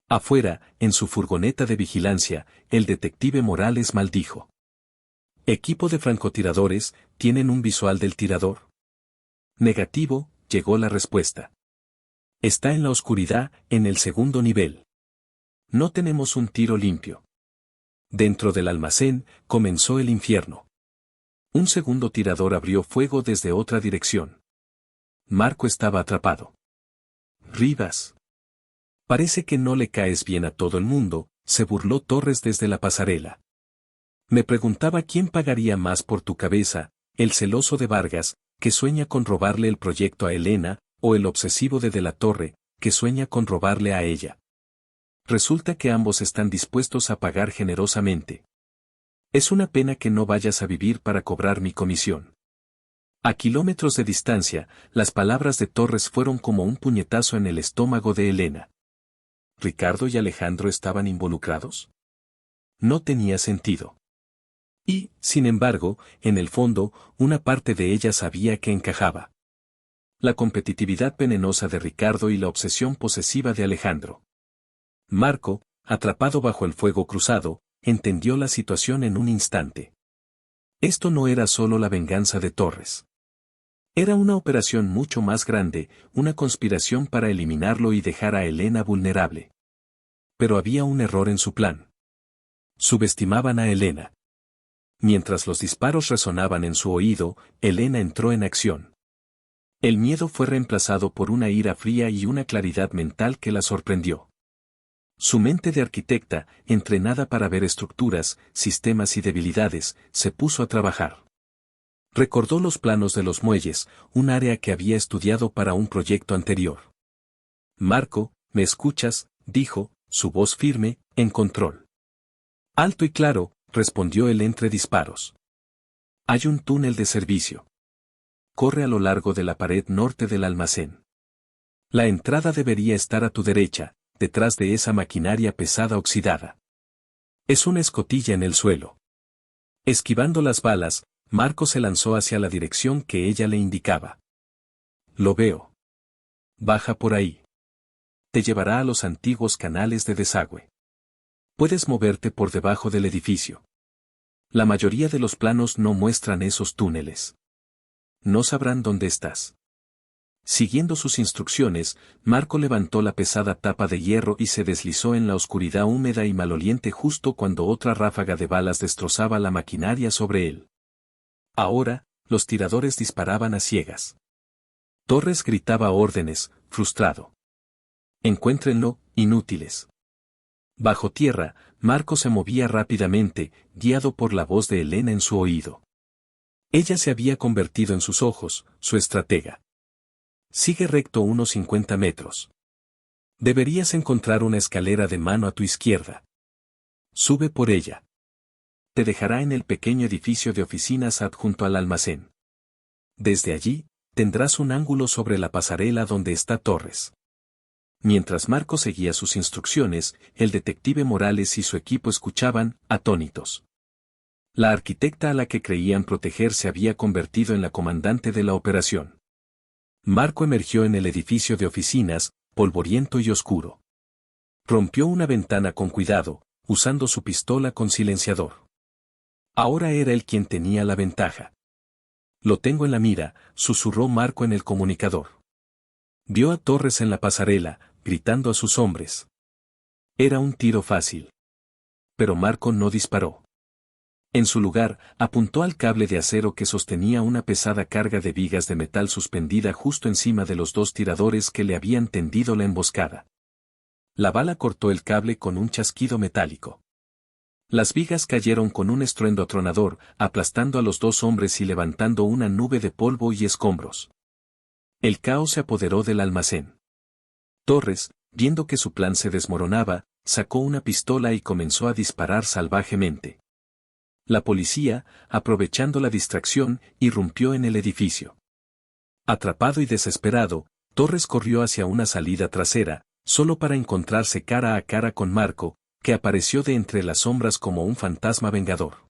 Afuera, en su furgoneta de vigilancia, el detective Morales maldijo. «Equipo de francotiradores, ¿tienen un visual del tirador?» «Negativo», llegó la respuesta. «Está en la oscuridad, en el segundo nivel. No tenemos un tiro limpio». Dentro del almacén, comenzó el infierno. Un segundo tirador abrió fuego desde otra dirección. Marco estaba atrapado. «Rivas. Parece que no le caes bien a todo el mundo», se burló Torres desde la pasarela. «Me preguntaba quién pagaría más por tu cabeza, el celoso de Vargas, que sueña con robarle el proyecto a Elena, o el obsesivo de la Torre, que sueña con robarle a ella. Resulta que ambos están dispuestos a pagar generosamente. Es una pena que no vayas a vivir para cobrar mi comisión». A kilómetros de distancia, las palabras de Torres fueron como un puñetazo en el estómago de Elena. ¿Ricardo y Alejandro estaban involucrados? No tenía sentido. Y, sin embargo, en el fondo, una parte de ella sabía que encajaba. La competitividad venenosa de Ricardo y la obsesión posesiva de Alejandro. Marco, atrapado bajo el fuego cruzado, entendió la situación en un instante. Esto no era solo la venganza de Torres. Era una operación mucho más grande, una conspiración para eliminarlo y dejar a Elena vulnerable. Pero había un error en su plan. Subestimaban a Elena. Mientras los disparos resonaban en su oído, Elena entró en acción. El miedo fue reemplazado por una ira fría y una claridad mental que la sorprendió. Su mente de arquitecta, entrenada para ver estructuras, sistemas y debilidades, se puso a trabajar. Recordó los planos de los muelles, un área que había estudiado para un proyecto anterior. «Marco, ¿me escuchas?», dijo, su voz firme, en control. «Alto y claro», respondió él entre disparos. «Hay un túnel de servicio. Corre a lo largo de la pared norte del almacén. La entrada debería estar a tu derecha, detrás de esa maquinaria pesada oxidada. Es una escotilla en el suelo». Esquivando las balas, Marco se lanzó hacia la dirección que ella le indicaba. «Lo veo. Baja por ahí». Te llevará a los antiguos canales de desagüe. Puedes moverte por debajo del edificio. La mayoría de los planos no muestran esos túneles. No sabrán dónde estás. Siguiendo sus instrucciones, Marco levantó la pesada tapa de hierro y se deslizó en la oscuridad húmeda y maloliente justo cuando otra ráfaga de balas destrozaba la maquinaria sobre él. Ahora, los tiradores disparaban a ciegas. Torres gritaba órdenes, frustrado. Encuéntrenlo, inútiles. Bajo tierra, Marco se movía rápidamente, guiado por la voz de Elena en su oído. Ella se había convertido en sus ojos, su estratega. Sigue recto unos 50 metros. Deberías encontrar una escalera de mano a tu izquierda. Sube por ella. Te dejará en el pequeño edificio de oficinas adjunto al almacén. Desde allí, tendrás un ángulo sobre la pasarela donde está Torres. Mientras Marco seguía sus instrucciones, el detective Morales y su equipo escuchaban, atónitos. La arquitecta a la que creían proteger se había convertido en la comandante de la operación. Marco emergió en el edificio de oficinas, polvoriento y oscuro. Rompió una ventana con cuidado, usando su pistola con silenciador. Ahora era él quien tenía la ventaja. Lo tengo en la mira, susurró Marco en el comunicador. Vio a Torres en la pasarela, gritando a sus hombres. Era un tiro fácil. Pero Marco no disparó. En su lugar, apuntó al cable de acero que sostenía una pesada carga de vigas de metal suspendida justo encima de los dos tiradores que le habían tendido la emboscada. La bala cortó el cable con un chasquido metálico. Las vigas cayeron con un estruendo atronador, aplastando a los dos hombres y levantando una nube de polvo y escombros. El caos se apoderó del almacén. Torres, viendo que su plan se desmoronaba, sacó una pistola y comenzó a disparar salvajemente. La policía, aprovechando la distracción, irrumpió en el edificio. Atrapado y desesperado, Torres corrió hacia una salida trasera, solo para encontrarse cara a cara con Marco, que apareció de entre las sombras como un fantasma vengador.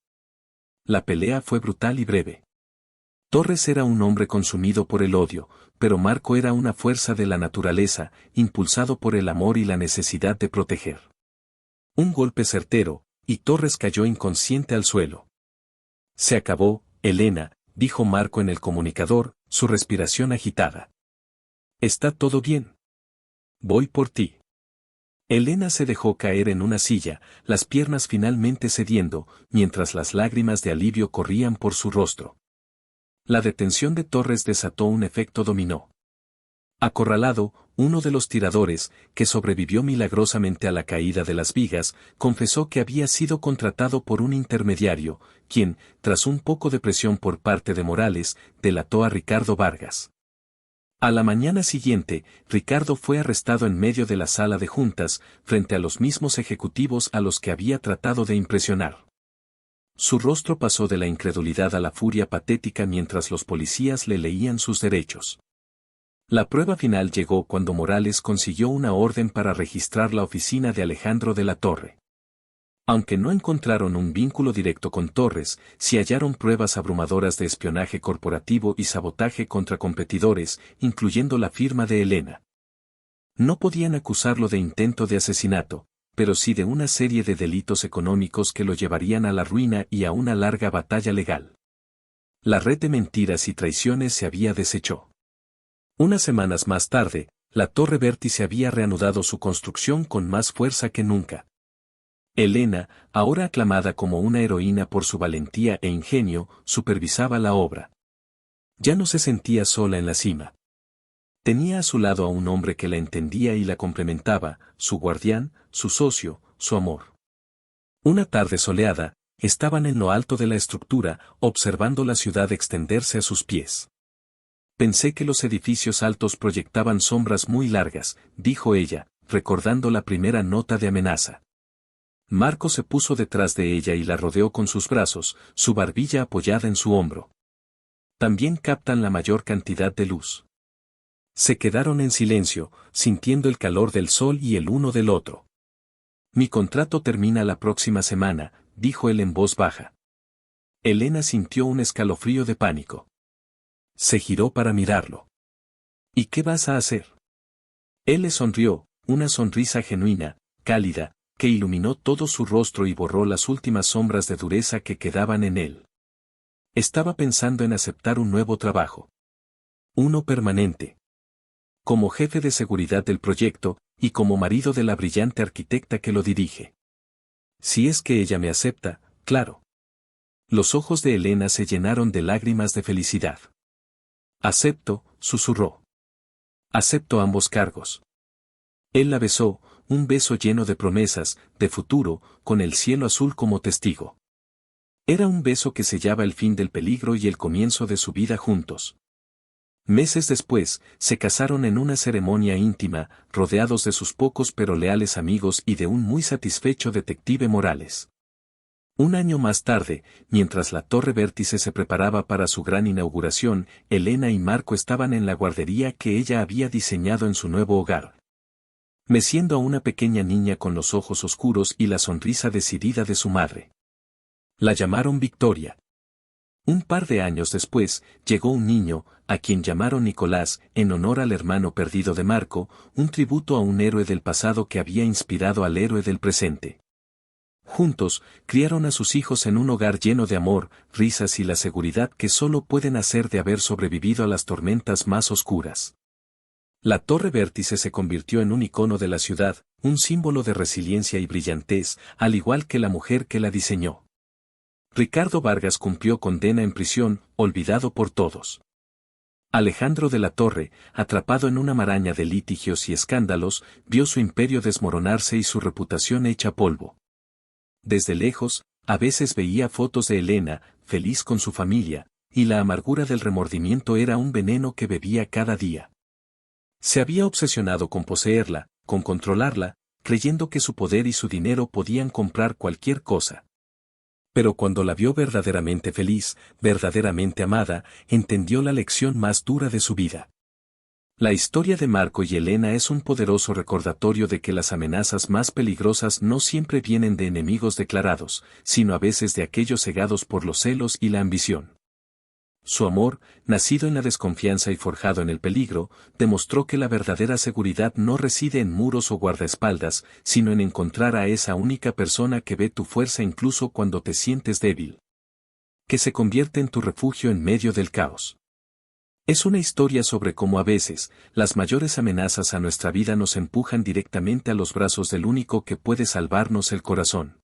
La pelea fue brutal y breve. Torres era un hombre consumido por el odio, pero Marco era una fuerza de la naturaleza, impulsado por el amor y la necesidad de proteger. Un golpe certero, y Torres cayó inconsciente al suelo. Se acabó, Elena, dijo Marco en el comunicador, su respiración agitada. ¿Está todo bien? Voy por ti. Elena se dejó caer en una silla, las piernas finalmente cediendo, mientras las lágrimas de alivio corrían por su rostro. La detención de Torres desató un efecto dominó. Acorralado, uno de los tiradores, que sobrevivió milagrosamente a la caída de las vigas, confesó que había sido contratado por un intermediario, quien, tras un poco de presión por parte de Morales, delató a Ricardo Vargas. A la mañana siguiente, Ricardo fue arrestado en medio de la sala de juntas, frente a los mismos ejecutivos a los que había tratado de impresionar. Su rostro pasó de la incredulidad a la furia patética mientras los policías le leían sus derechos. La prueba final llegó cuando Morales consiguió una orden para registrar la oficina de Alejandro de la Torre. Aunque no encontraron un vínculo directo con Torres, sí hallaron pruebas abrumadoras de espionaje corporativo y sabotaje contra competidores, incluyendo la firma de Elena. No podían acusarlo de intento de asesinato, pero sí de una serie de delitos económicos que lo llevarían a la ruina y a una larga batalla legal. La red de mentiras y traiciones se había deshecho. Unas semanas más tarde, la Torre Vértice había reanudado su construcción con más fuerza que nunca. Elena, ahora aclamada como una heroína por su valentía e ingenio, supervisaba la obra. Ya no se sentía sola en la cima. Tenía a su lado a un hombre que la entendía y la complementaba, su guardián, su socio, su amor. Una tarde soleada, estaban en lo alto de la estructura, observando la ciudad extenderse a sus pies. Pensé que los edificios altos proyectaban sombras muy largas, dijo ella, recordando la primera nota de amenaza. Marco se puso detrás de ella y la rodeó con sus brazos, su barbilla apoyada en su hombro. También captan la mayor cantidad de luz. Se quedaron en silencio, sintiendo el calor del sol y el uno del otro. Mi contrato termina la próxima semana, dijo él en voz baja. Elena sintió un escalofrío de pánico. Se giró para mirarlo. ¿Y qué vas a hacer? Él le sonrió, una sonrisa genuina, cálida, que iluminó todo su rostro y borró las últimas sombras de dureza que quedaban en él. Estaba pensando en aceptar un nuevo trabajo. Uno permanente. Como jefe de seguridad del proyecto, y como marido de la brillante arquitecta que lo dirige. Si es que ella me acepta, claro. Los ojos de Elena se llenaron de lágrimas de felicidad. Acepto, susurró. Acepto ambos cargos. Él la besó, un beso lleno de promesas, de futuro, con el cielo azul como testigo. Era un beso que sellaba el fin del peligro y el comienzo de su vida juntos. Meses después, se casaron en una ceremonia íntima, rodeados de sus pocos pero leales amigos y de un muy satisfecho detective Morales. Un año más tarde, mientras la Torre Vértice se preparaba para su gran inauguración, Elena y Marco estaban en la guardería que ella había diseñado en su nuevo hogar. Meciendo a una pequeña niña con los ojos oscuros y la sonrisa decidida de su madre. La llamaron Victoria. Un par de años después, llegó un niño, a quien llamaron Nicolás, en honor al hermano perdido de Marco, un tributo a un héroe del pasado que había inspirado al héroe del presente. Juntos, criaron a sus hijos en un hogar lleno de amor, risas y la seguridad que solo pueden hacer de haber sobrevivido a las tormentas más oscuras. La Torre Vértice se convirtió en un icono de la ciudad, un símbolo de resiliencia y brillantez, al igual que la mujer que la diseñó. Ricardo Vargas cumplió condena en prisión, olvidado por todos. Alejandro de la Torre, atrapado en una maraña de litigios y escándalos, vio su imperio desmoronarse y su reputación hecha polvo. Desde lejos, a veces veía fotos de Elena, feliz con su familia, y la amargura del remordimiento era un veneno que bebía cada día. Se había obsesionado con poseerla, con controlarla, creyendo que su poder y su dinero podían comprar cualquier cosa. Pero cuando la vio verdaderamente feliz, verdaderamente amada, entendió la lección más dura de su vida. La historia de Marco y Elena es un poderoso recordatorio de que las amenazas más peligrosas no siempre vienen de enemigos declarados, sino a veces de aquellos cegados por los celos y la ambición. Su amor, nacido en la desconfianza y forjado en el peligro, demostró que la verdadera seguridad no reside en muros o guardaespaldas, sino en encontrar a esa única persona que ve tu fuerza incluso cuando te sientes débil. Que se convierte en tu refugio en medio del caos. Es una historia sobre cómo a veces, las mayores amenazas a nuestra vida nos empujan directamente a los brazos del único que puede salvarnos el corazón.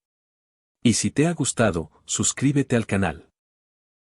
Y si te ha gustado, suscríbete al canal.